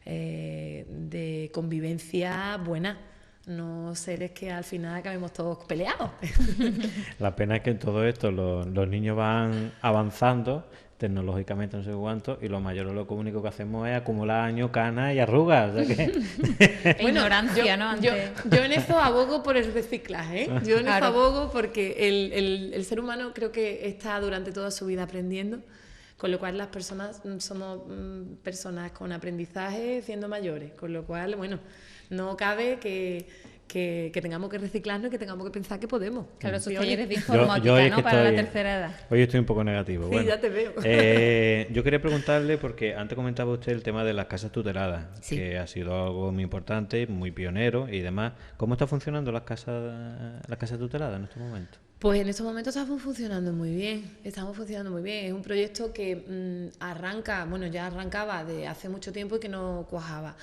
de convivencia buena, no seres que al final acabemos todos peleados. La pena es que en todo esto los niños van avanzando tecnológicamente, no sé cuánto, y los mayores lo único que hacemos es acumular años, canas y arrugas. O sea que... Bueno, ignorancia, ¿no? Yo en eso abogo por el reciclaje, ¿eh? Yo en eso abogo porque el ser humano creo que está durante toda su vida aprendiendo, con lo cual las personas somos personas con aprendizaje siendo mayores, con lo cual, bueno, no cabe que tengamos que reciclarnos y que tengamos que pensar que podemos. Claro, eso que eres de informática, ¿no? Para la tercera edad. Hoy estoy un poco negativo. Sí, bueno, ya te veo. Yo quería preguntarle, porque antes comentaba usted el tema de las casas tuteladas, sí, que ha sido algo muy importante, muy pionero y demás. ¿Cómo está funcionando las casas tuteladas en estos momentos? Pues en estos momentos estamos funcionando muy bien. Es un proyecto que ya arrancaba de hace mucho tiempo y que no cuajaba.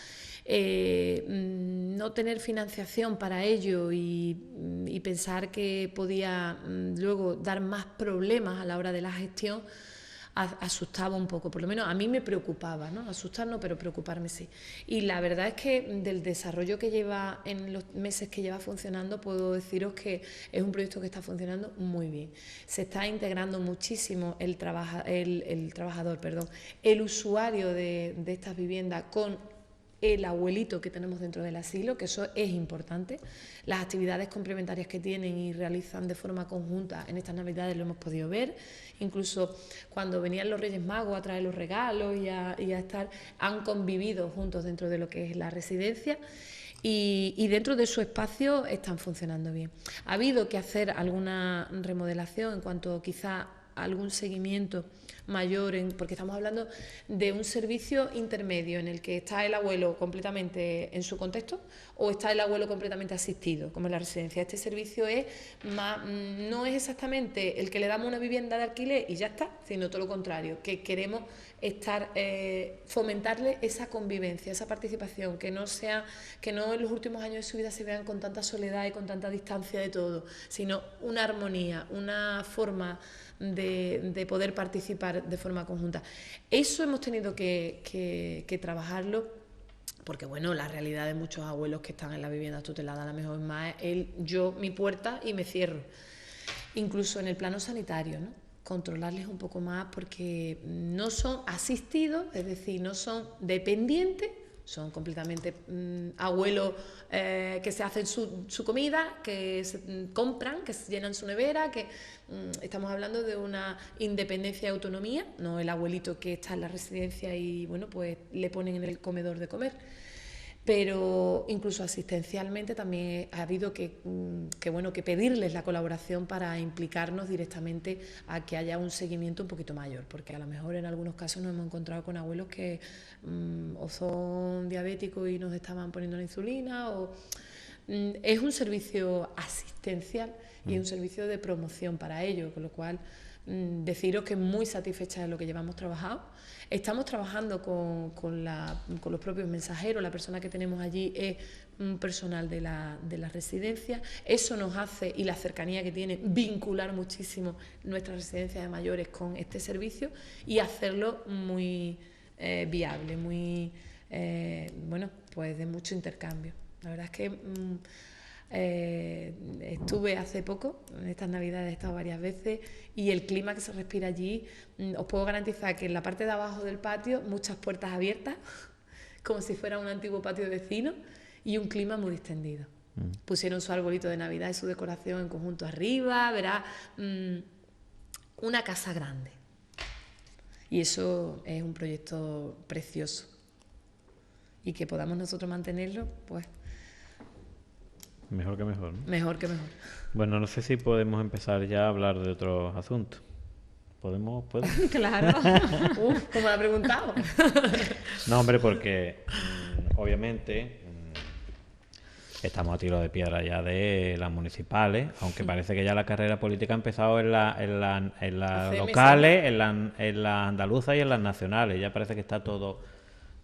No tener financiación para ello y pensar que podía luego dar más problemas a la hora de la gestión asustaba un poco, por lo menos a mí me preocupaba, ¿no? Asustar no, pero preocuparme sí. Y la verdad es que del desarrollo que lleva en los meses que lleva funcionando, puedo deciros que es un proyecto que está funcionando muy bien. Se está integrando muchísimo el usuario de estas viviendas con el abuelito que tenemos dentro del asilo, que eso es importante. Las actividades complementarias que tienen y realizan de forma conjunta en estas Navidades lo hemos podido ver. Incluso cuando venían los Reyes Magos a traer los regalos y a estar, han convivido juntos dentro de lo que es la residencia. Y dentro de su espacio están funcionando bien. Ha habido que hacer alguna remodelación en cuanto quizá a algún seguimiento mayor, porque estamos hablando de un servicio intermedio en el que está el abuelo completamente en su contexto o está el abuelo completamente asistido, como en la residencia. Este servicio no es exactamente el que le damos una vivienda de alquiler y ya está, sino todo lo contrario, que queremos fomentarle esa convivencia, esa participación, que no en los últimos años de su vida se vean con tanta soledad y con tanta distancia de todo, sino una armonía, una forma de poder participar de forma conjunta. Eso hemos tenido que trabajarlo, porque bueno, la realidad de muchos abuelos que están en la vivienda tutelada a lo mejor es más mi puerta y me cierro. Incluso en el plano sanitario, ¿no? Controlarles un poco más porque no son asistidos, es decir, no son dependientes, son completamente abuelos que se hacen su comida, que se compran, que se llenan su nevera, que estamos hablando de una independencia y autonomía, no el abuelito que está en la residencia y bueno, pues le ponen en el comedor de comer. Pero incluso asistencialmente también ha habido que pedirles la colaboración para implicarnos directamente a que haya un seguimiento un poquito mayor, porque a lo mejor en algunos casos nos hemos encontrado con abuelos que o son diabéticos y nos estaban poniendo la insulina o Es un servicio asistencial y es un servicio de promoción para ello, con lo cual deciros que muy satisfecha de lo que llevamos trabajado. Estamos trabajando con los propios mensajeros, la persona que tenemos allí es un personal de la residencia. Eso nos hace, y la cercanía que tiene, vincular muchísimo nuestras residencias de mayores con este servicio y hacerlo muy viable, muy, bueno, pues de mucho intercambio. La verdad es que estuve hace poco, en estas navidades he estado varias veces, y el clima que se respira allí, os puedo garantizar que en la parte de abajo del patio, muchas puertas abiertas, como si fuera un antiguo patio de vecinos, y un clima muy distendido. Pusieron su arbolito de Navidad y su decoración en conjunto arriba, verá, una casa grande. Y eso es un proyecto precioso. Y que podamos nosotros mantenerlo, pues... Mejor que mejor, ¿no? Mejor que mejor. Bueno, no sé si podemos empezar ya a hablar de otros asuntos. ¿Podemos? Claro. Como me ha preguntado. No, hombre, porque obviamente estamos a tiro de piedra ya de las municipales, aunque parece que ya la carrera política ha empezado en las locales, en las andaluzas y en las nacionales. Ya parece que está todos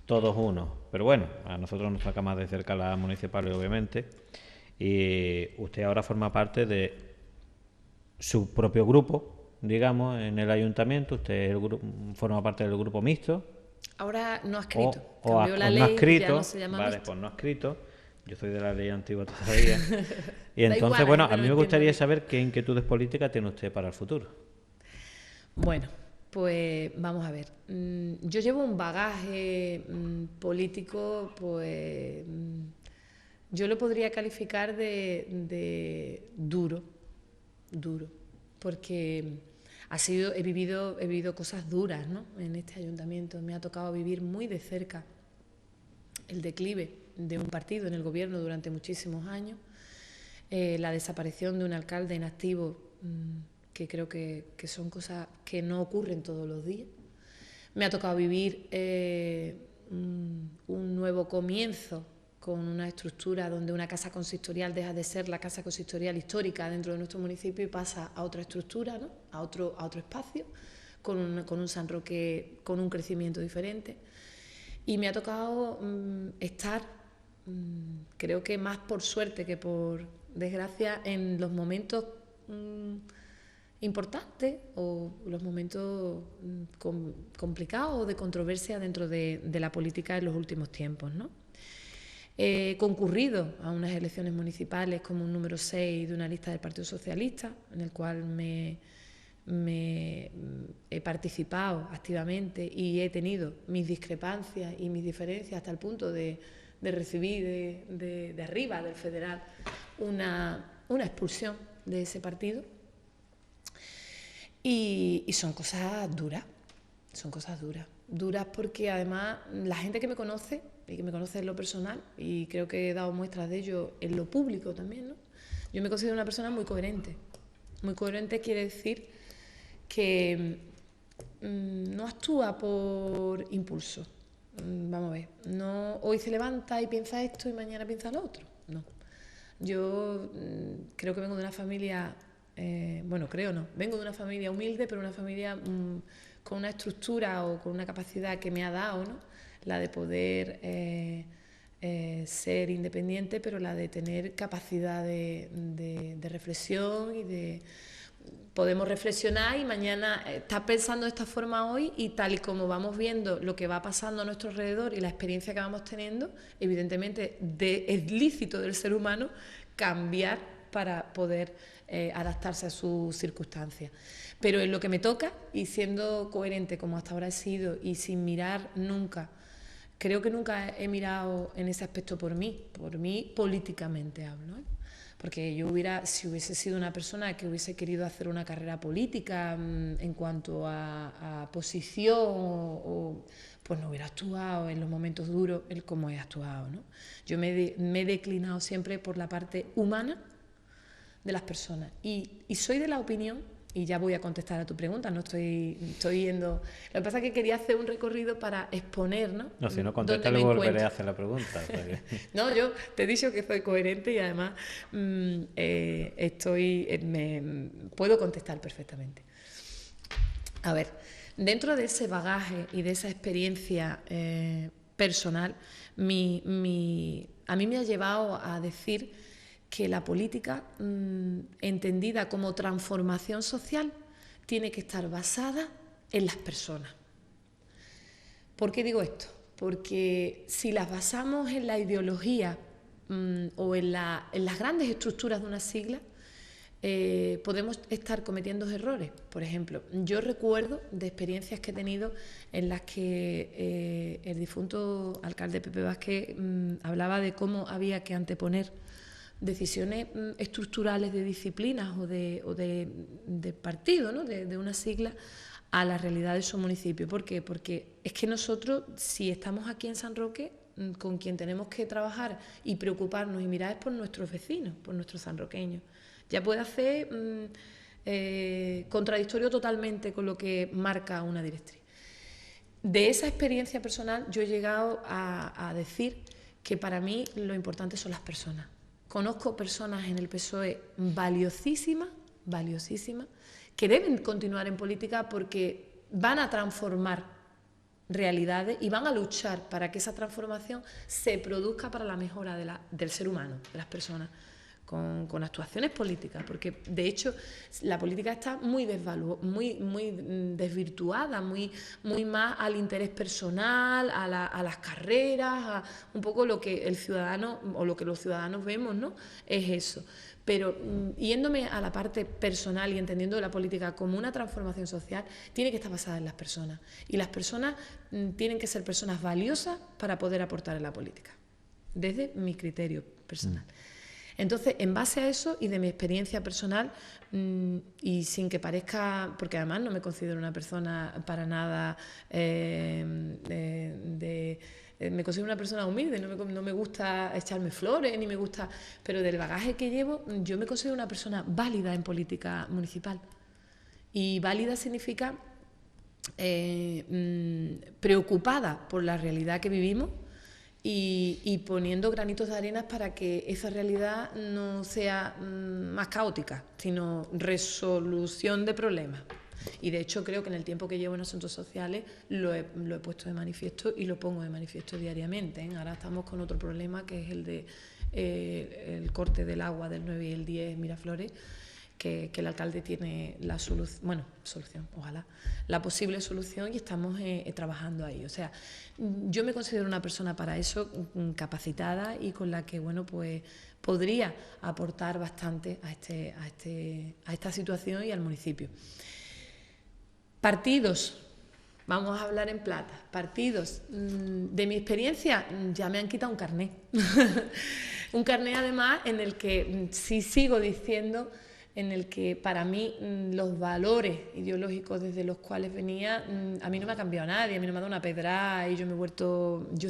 uno. Pero bueno, a nosotros nos toca más de cerca las municipales, obviamente. Y usted ahora forma parte de su propio grupo, digamos, en el ayuntamiento. Usted forma parte del grupo mixto. Ahora no ha escrito. Cambió la ley, no ha escrito, ya no se llama vale, mixto. pues no ha escrito. Yo soy de la ley antigua todavía. Y entonces, igual, bueno, pero a mí me no gustaría entiendo. saber qué inquietudes políticas tiene usted para el futuro. Bueno, pues vamos a ver. Yo llevo un bagaje político, pues yo lo podría calificar de duro, porque he vivido cosas duras, ¿no? En este ayuntamiento. Me ha tocado vivir muy de cerca el declive de un partido en el gobierno durante muchísimos años, la desaparición de un alcalde inactivo, que creo que son cosas que no ocurren todos los días. Me ha tocado vivir un nuevo comienzo con una estructura donde una casa consistorial deja de ser la casa consistorial histórica dentro de nuestro municipio y pasa a otra estructura, ¿no? a otro espacio, con un San Roque con un crecimiento diferente. Y me ha tocado estar, creo que más por suerte que por desgracia, en los momentos importantes o los momentos complicados o de controversia dentro de la política en los últimos tiempos, ¿no? He concurrido a unas elecciones municipales como un número 6 de una lista del Partido Socialista, en el cual me he participado activamente y he tenido mis discrepancias y mis diferencias hasta el punto de recibir de arriba, del federal, una expulsión de ese partido. Y son cosas duras, duras porque además la gente que me conoce, y que me conoce en lo personal, y creo que he dado muestras de ello en lo público también, ¿no? Yo me considero una persona muy coherente. Muy coherente quiere decir que no actúa por impulso. Vamos a ver, no, hoy se levanta y piensa esto y mañana piensa lo otro. No. Yo creo que vengo de una familia, vengo de una familia humilde, pero una familia con una estructura o con una capacidad que me ha dado, ¿no? La de poder ser independiente, pero la de tener capacidad de reflexión y de... Podemos reflexionar y mañana estar pensando de esta forma hoy, y tal y como vamos viendo lo que va pasando a nuestro alrededor y la experiencia que vamos teniendo, evidentemente es lícito del ser humano cambiar para poder adaptarse a sus circunstancias. Pero en lo que me toca, y siendo coherente como hasta ahora he sido y sin mirar nunca, creo que nunca he mirado en ese aspecto por mí políticamente hablo, ¿eh? Porque si hubiese sido una persona que hubiese querido hacer una carrera política en cuanto a posición, pues no hubiera actuado en los momentos duros como he actuado, ¿no? Yo me he declinado siempre por la parte humana de las personas y soy de la opinión, y ya voy a contestar a tu pregunta, no estoy yendo... Lo que pasa es que quería hacer un recorrido para exponer, ¿no? No, si no contestas, le volveré a hacer la pregunta. No, yo te he dicho que soy coherente y además puedo contestar perfectamente. A ver, dentro de ese bagaje y de esa experiencia personal, a mí me ha llevado a decir que la política, entendida como transformación social, tiene que estar basada en las personas. ¿Por qué digo esto? Porque si las basamos en la ideología o en las grandes estructuras de una sigla, podemos estar cometiendo errores. Por ejemplo, yo recuerdo de experiencias que he tenido en las que el difunto alcalde Pepe Vázquez hablaba de cómo había que anteponer decisiones estructurales de disciplinas o de partido, ¿no? de una sigla, a la realidad de su municipio. ¿Por qué? Porque es que nosotros, si estamos aquí en San Roque, con quien tenemos que trabajar y preocuparnos y mirar es por nuestros vecinos, por nuestros sanroqueños. Ya puede hacer contradictorio totalmente con lo que marca una directriz. De esa experiencia personal yo he llegado a decir que para mí lo importante son las personas. Conozco personas en el PSOE valiosísimas, que deben continuar en política porque van a transformar realidades y van a luchar para que esa transformación se produzca para la mejora del ser humano, de las personas, con actuaciones políticas, porque de hecho la política está muy desvirtuada, muy más al interés personal, a las carreras, un poco lo que el ciudadano o lo que los ciudadanos vemos, ¿no? Es eso. Pero yéndome a la parte personal y entendiendo la política como una transformación social, tiene que estar basada en las personas. Y las personas tienen que ser personas valiosas para poder aportar en la política, desde mi criterio personal. Entonces, en base a eso y de mi experiencia personal, y sin que parezca, porque además no me considero una persona para nada me considero una persona humilde, no me gusta echarme flores, ni me gusta, pero del bagaje que llevo, yo me considero una persona válida en política municipal. Y válida significa preocupada por la realidad que vivimos y poniendo granitos de arena para que esa realidad no sea más caótica, sino resolución de problemas. Y de hecho creo que en el tiempo que llevo en asuntos sociales lo he puesto de manifiesto y lo pongo de manifiesto diariamente, ¿eh? Ahora estamos con otro problema que es el de el corte del agua del 9 y el 10 Miraflores, que el alcalde tiene la solución, ojalá, la posible solución, y estamos trabajando ahí. O sea, yo me considero una persona para eso, capacitada y con la que, pues podría aportar bastante a esta situación y al municipio. Partidos, vamos a hablar en plata. Partidos, de mi experiencia, ya me han quitado un carné. Un carné además en el que sí sigo diciendo, en el que para mí los valores ideológicos desde los cuales venía, a mí no me ha cambiado nadie, a mí no me ha dado una pedrada y yo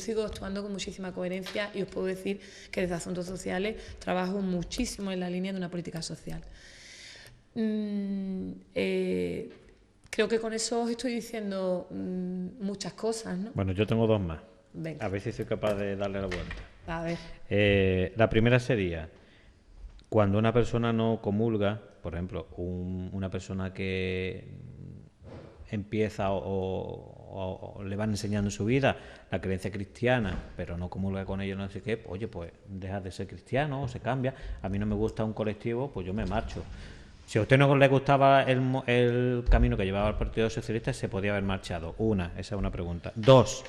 sigo actuando con muchísima coherencia y os puedo decir que desde Asuntos Sociales trabajo muchísimo en la línea de una política social. Creo que con eso os estoy diciendo muchas cosas, ¿no? Bueno, yo tengo dos más. Venga. A ver si soy capaz de darle la vuelta. A ver. La primera sería, cuando una persona no comulga, por ejemplo, una persona que empieza o le van enseñando en su vida la creencia cristiana, pero no comulga con ello, no sé qué, oye, pues deja de ser cristiano o se cambia. A mí no me gusta un colectivo, pues yo me marcho. Si a usted no le gustaba el camino que llevaba el Partido Socialista, se podía haber marchado. Esa es una pregunta. 2,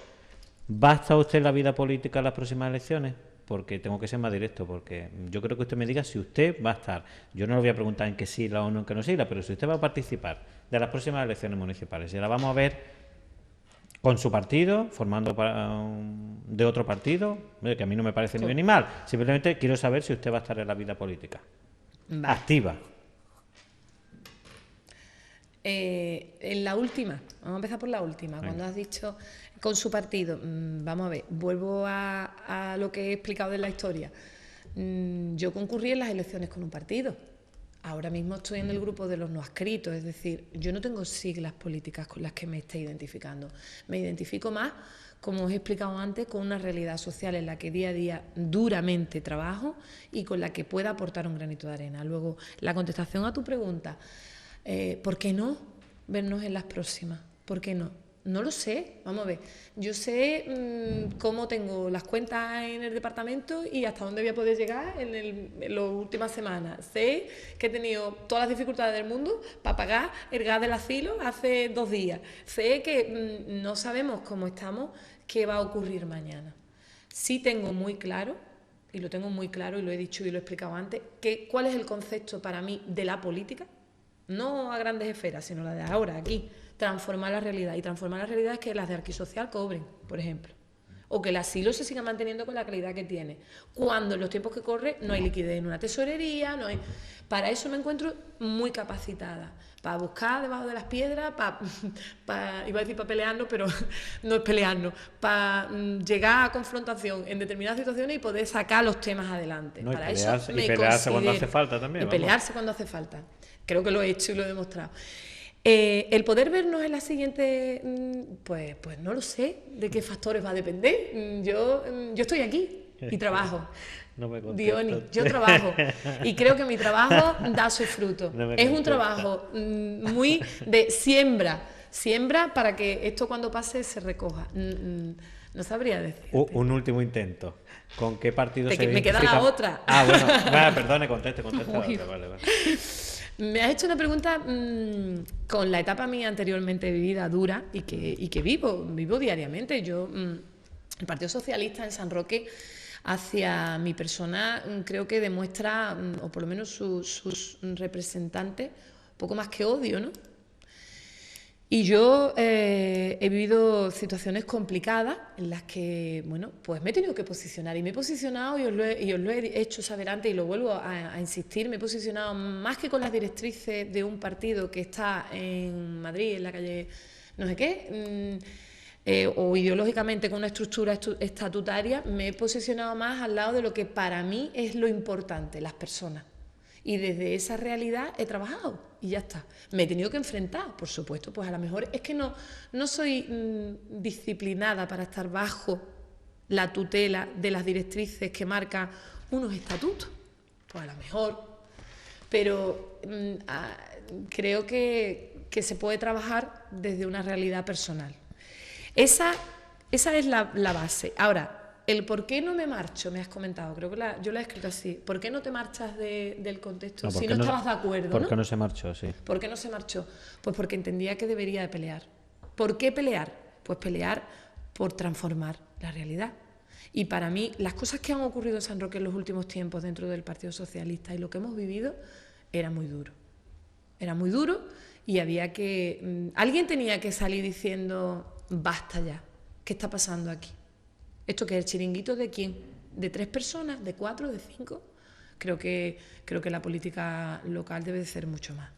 ¿basta usted en la vida política en las próximas elecciones? Porque tengo que ser más directo, porque yo creo que usted me diga si usted va a estar. Yo no le voy a preguntar en qué sigla o no en qué no sigla, pero si usted va a participar de las próximas elecciones municipales, y la vamos a ver con su partido, formando de otro partido, que a mí no me parece ni bien ni mal. Simplemente quiero saber si usted va a estar en la vida política. Vale. Activa. En la última, vamos a empezar por la última. Venga. Cuando has dicho con su partido, vamos a ver, vuelvo a lo que he explicado de la historia. Yo concurrí en las elecciones con un partido Ahora mismo estoy en el grupo de los no adscritos, es decir, yo no tengo siglas políticas con las que me esté identificando. Me identifico más, como os he explicado antes, con una realidad social en la que día a día duramente trabajo y con la que pueda aportar un granito de arena. Luego, la contestación a tu pregunta, ¿por qué no vernos en las próximas? ¿Por qué no? No lo sé, vamos a ver. Yo sé cómo tengo las cuentas en el departamento y hasta dónde voy a poder llegar en las últimas semanas. Sé que he tenido todas las dificultades del mundo para pagar el gas del asilo hace 2 días. Sé que no sabemos cómo estamos, qué va a ocurrir mañana. Sí tengo muy claro, y lo tengo muy claro y lo he dicho y lo he explicado antes, cuál es el concepto para mí de la política, no a grandes esferas, sino la de ahora, aquí. Transformar la realidad. Y transformar la realidad es que las de Arquisocial cobren, por ejemplo. O que el asilo se siga manteniendo con la calidad que tiene. Cuando en los tiempos que corre no hay liquidez en una tesorería, no hay... Para eso me encuentro muy capacitada. Para buscar debajo de las piedras, iba a decir para pelearnos, pero no es pelearnos. Para llegar a confrontación en determinadas situaciones y poder sacar los temas adelante. No, para pelearse, eso me pelearse cuando hace falta también. Y pelearse cuando hace falta. Creo que lo he hecho y lo he demostrado. El poder vernos en la siguiente, pues no lo sé de qué factores va a depender. Yo estoy aquí y trabajo. No me contestas. Diony, yo trabajo y creo que mi trabajo da su fruto. Es un trabajo muy de siembra para que esto cuando pase se recoja. No sabría decir. Un último intento. ¿Con qué partido se identifica? Me queda la otra. Ah, bueno, perdone, conteste la otra, vale. Me has hecho una pregunta con la etapa mía anteriormente vivida dura y que vivo diariamente. Yo, el Partido Socialista en San Roque, hacia mi persona, creo que demuestra, o por lo menos sus representantes, un poco más que odio, ¿no? Y yo he vivido situaciones complicadas en las que, bueno, pues me he tenido que posicionar y me he posicionado y os lo he hecho saber antes y lo vuelvo a insistir, me he posicionado más que con las directrices de un partido que está en Madrid, en la calle no sé qué, o ideológicamente con una estructura estatutaria, me he posicionado más al lado de lo que para mí es lo importante, las personas. Y desde esa realidad he trabajado y ya está. Me he tenido que enfrentar, por supuesto, pues a lo mejor es que no soy disciplinada para estar bajo la tutela de las directrices que marcan unos estatutos, pues a lo mejor, pero creo que se puede trabajar desde una realidad personal. Esa es la base. Ahora, el por qué no me marcho, me has comentado, creo que yo lo he escrito así. ¿Por qué no te marchas del contexto? Si no estabas de acuerdo, ¿Por qué no se marchó? Sí. ¿Por qué no se marchó? Pues porque entendía que debería de pelear. ¿Por qué pelear? Pues pelear por transformar la realidad. Y para mí, las cosas que han ocurrido en San Roque en los últimos tiempos dentro del Partido Socialista y lo que hemos vivido, era muy duro. Era muy duro y había que... alguien tenía que salir diciendo, basta ya, ¿qué está pasando aquí? ¿Esto qué es el chiringuito de quién? ¿De 3 personas? ¿De 4? ¿De 5? Creo que la política local debe de ser mucho más.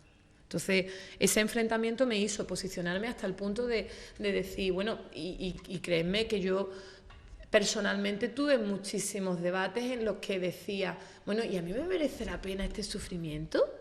Entonces, ese enfrentamiento me hizo posicionarme hasta el punto de decir, bueno, y créeme que yo personalmente tuve muchísimos debates en los que decía, bueno, ¿y a mí me merece la pena este sufrimiento?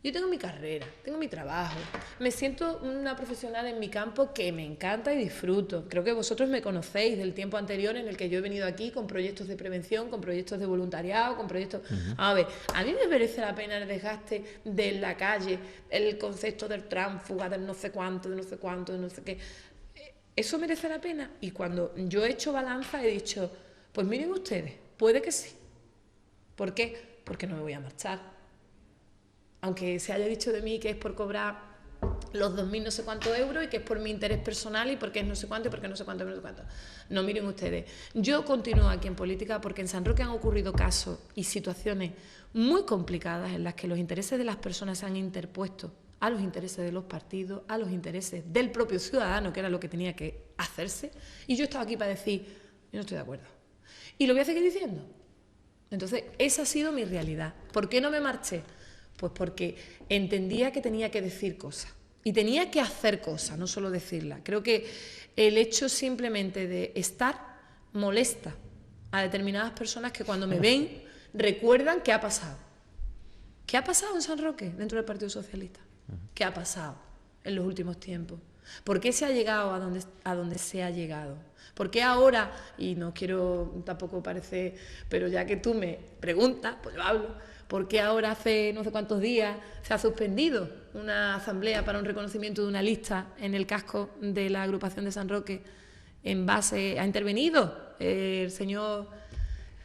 Yo tengo mi carrera, tengo mi trabajo, me siento una profesional en mi campo que me encanta y disfruto. Creo que vosotros me conocéis del tiempo anterior en el que yo he venido aquí con proyectos de prevención, con proyectos de voluntariado, con proyectos... A ver, a mí me merece la pena el desgaste de la calle, el concepto del tránsfuga, del no sé cuánto, de no sé cuánto, de no sé qué. ¿Eso merece la pena? Y cuando yo he hecho balanza he dicho, pues miren ustedes, puede que sí. ¿Por qué? Porque no me voy a marchar. Aunque se haya dicho de mí que es por cobrar los 2.000 no sé cuántos euros y que es por mi interés personal y porque es no sé cuánto y porque no sé cuánto, no sé cuánto. No, miren ustedes, yo continúo aquí en política porque en San Roque han ocurrido casos y situaciones muy complicadas en las que los intereses de las personas se han interpuesto a los intereses de los partidos, a los intereses del propio ciudadano, que era lo que tenía que hacerse, y yo estaba aquí para decir, yo no estoy de acuerdo. Y lo voy a seguir diciendo. Entonces, esa ha sido mi realidad. ¿Por qué no me marché? Pues porque entendía que tenía que decir cosas y tenía que hacer cosas, no solo decirlas. Creo que el hecho simplemente de estar molesta a determinadas personas que cuando me ven recuerdan qué ha pasado. ¿Qué ha pasado en San Roque dentro del Partido Socialista? ¿Qué ha pasado en los últimos tiempos? ¿Por qué se ha llegado a donde se ha llegado? ¿Por qué ahora, y no quiero tampoco parecer, pero ya que tú me preguntas, pues yo hablo, ¿por qué ahora hace no sé cuántos días se ha suspendido una asamblea para un reconocimiento de una lista en el casco de la agrupación de San Roque en base, ha intervenido el señor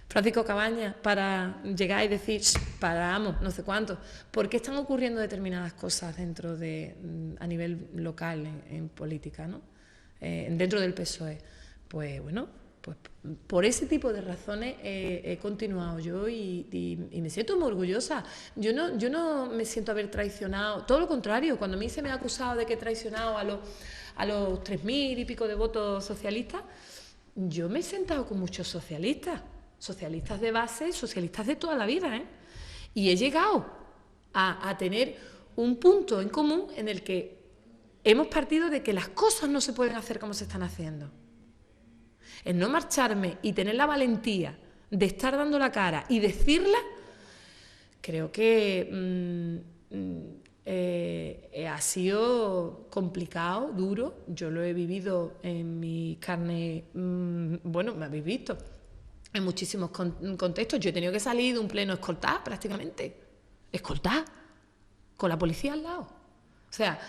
Francisco Cabañas para llegar y decir, paramos, no sé cuánto? ¿Por qué están ocurriendo determinadas cosas dentro a nivel local en política, ¿no? Dentro del PSOE? Pues bueno, pues por ese tipo de razones he continuado yo y me siento muy orgullosa. Yo no me siento haber traicionado, todo lo contrario, cuando a mí se me ha acusado de que he traicionado a los 3.000 y pico de votos socialistas, yo me he sentado con muchos socialistas de base, socialistas de toda la vida, ¿eh? Y he llegado a tener un punto en común en el que hemos partido de que las cosas no se pueden hacer como se están haciendo. El no marcharme y tener la valentía de estar dando la cara y decirla, creo que ha sido complicado, duro. Yo lo he vivido en mi carne, bueno, me habéis visto, en muchísimos contextos. Yo he tenido que salir de un pleno escoltada prácticamente, escoltada, con la policía al lado. O sea,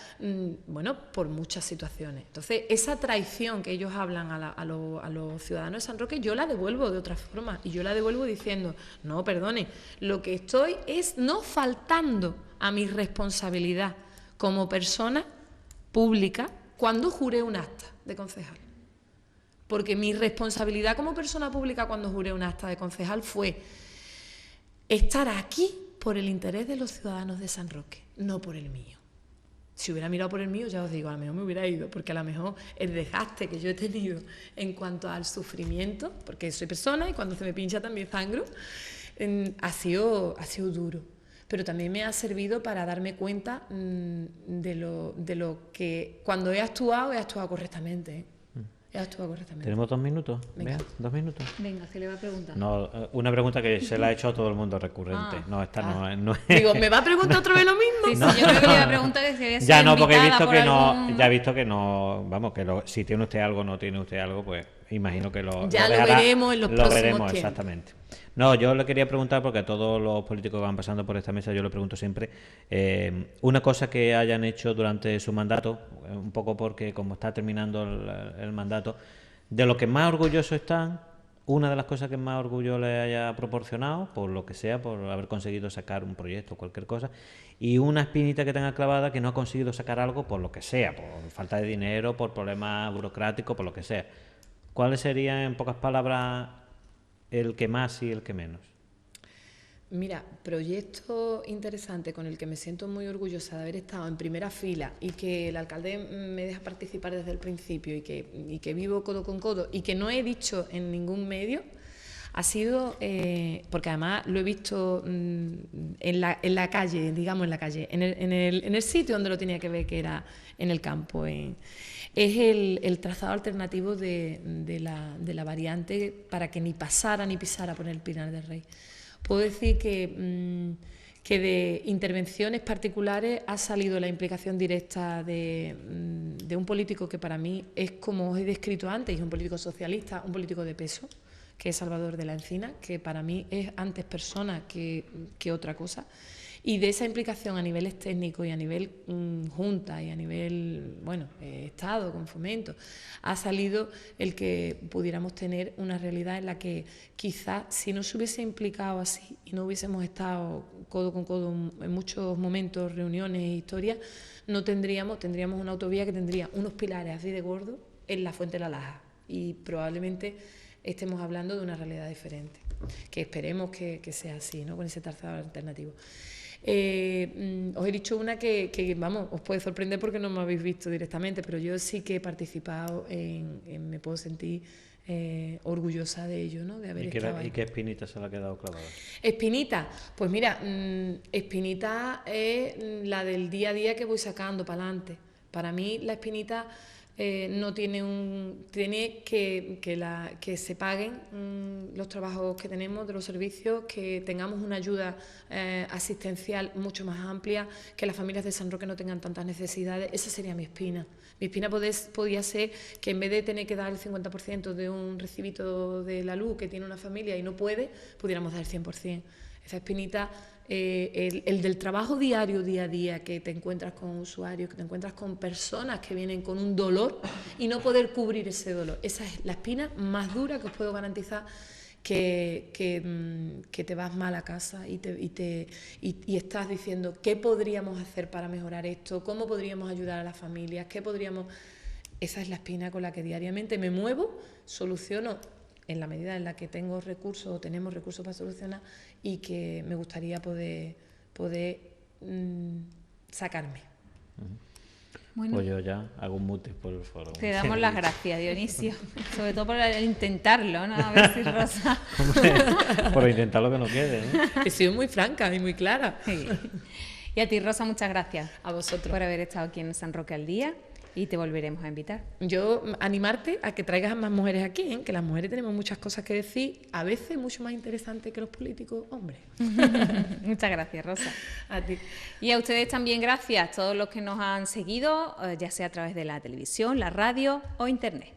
bueno, por muchas situaciones. Entonces, esa traición que ellos hablan a los ciudadanos de San Roque, yo la devuelvo de otra forma. Y yo la devuelvo diciendo, no, perdone, lo que estoy es no faltando a mi responsabilidad como persona pública cuando juré un acta de concejal. Porque mi responsabilidad como persona pública cuando juré un acta de concejal fue estar aquí por el interés de los ciudadanos de San Roque, no por el mío. Si hubiera mirado por el mío, ya os digo, a lo mejor me hubiera ido, porque a lo mejor el desgaste que yo he tenido en cuanto al sufrimiento, porque soy persona y cuando se me pincha también sangro, ha sido duro. Pero también me ha servido para darme cuenta de lo que cuando he actuado correctamente, ¿eh? He actuado correctamente. ¿Tenemos 2 minutos? Venga. Vea, 2 minutos. Venga, se le va a preguntar. No, una pregunta que se la ha hecho a todo el mundo recurrente. No, esta no es. Digo, ¿me va a preguntar otra vez lo mismo? Sí, sí, yo creo que le iba a preguntar que si había sido Ya no, porque he invitada visto por que no, algún- ya he visto que no, vamos, si tiene usted algo o no tiene usted algo, pues imagino que Ya lo dejará, veremos en los próximos veremos, tiempos. exactamente. No, yo le quería preguntar, porque a todos los políticos que van pasando por esta mesa yo le pregunto siempre, una cosa que hayan hecho durante su mandato, un poco porque como está terminando el mandato, de lo que más orgullosos están, una de las cosas que más orgullo le haya proporcionado, por lo que sea, por haber conseguido sacar un proyecto o cualquier cosa, y una espinita que tenga clavada que no ha conseguido sacar algo por lo que sea, por falta de dinero, por problemas burocráticos, por lo que sea. ¿Cuáles serían, en pocas palabras, el que más y el que menos? Mira, proyecto interesante con el que me siento muy orgullosa de haber estado en primera fila y que el alcalde me deja participar desde el principio y que vivo codo con codo y que no he dicho en ningún medio, ha sido, porque además lo he visto en la calle, digamos en la calle, en el sitio donde lo tenía que ver, que era en el campo, es el trazado alternativo de la variante para que ni pasara ni pisara por el Pinar del Rey. Puedo decir que de intervenciones particulares ha salido la implicación directa de un político que para mí es, como os he descrito antes, es un político socialista, un político de peso, que es Salvador de la Encina, que para mí es antes persona que otra cosa. Y de esa implicación a niveles técnicos y a nivel junta y a nivel, bueno, Estado, con Fomento, ha salido el que pudiéramos tener una realidad en la que quizás si no se hubiese implicado así y no hubiésemos estado codo con codo en muchos momentos, reuniones e historias, tendríamos una autovía que tendría unos pilares así de gordos en la Fuente de la Laja y probablemente estemos hablando de una realidad diferente, que esperemos que sea así, ¿no? Con ese trazado alternativo. Os he dicho una que, vamos, os puede sorprender porque no me habéis visto directamente, pero yo sí que he participado me puedo sentir orgullosa de ello, ¿no? De haber estado ahí. ¿Y qué espinita se le ha quedado clavada? Espinita, pues mira, espinita es la del día a día que voy sacando para adelante. Para mí la espinita no tiene que se paguen los trabajos que tenemos de los servicios, que tengamos una ayuda asistencial mucho más amplia, que las familias de San Roque no tengan tantas necesidades. Esa sería mi espina. Mi espina podía ser que en vez de tener que dar el 50% de un recibito de la luz que tiene una familia y no puede, pudiéramos dar el 100%. Esa espinita, el del trabajo diario, día a día, que te encuentras con usuarios, que te encuentras con personas que vienen con un dolor y no poder cubrir ese dolor. Esa es la espina más dura que os puedo garantizar, que te vas mal a casa y estás diciendo qué podríamos hacer para mejorar esto, cómo podríamos ayudar a las familias, Esa es la espina con la que diariamente me muevo, soluciono en la medida en la que tengo recursos o tenemos recursos para solucionar, y que me gustaría poder sacarme. Bueno, pues yo ya hago un mute por el foro. Te damos las gracias, Dionisio, sobre todo por intentarlo, ¿no? A ver si Rosa... Por intentar lo que no quede, ¿no? He sido muy franca y muy clara. Sí. Y a ti, Rosa, muchas gracias A vosotros. por haber estado aquí en San Roque al Día, y te volveremos a invitar. Yo animarte a que traigas a más mujeres aquí, que las mujeres tenemos muchas cosas que decir, a veces mucho más interesantes que los políticos hombres. Muchas gracias, Rosa. A ti. Y a ustedes también gracias, todos los que nos han seguido, ya sea a través de la televisión, la radio o internet.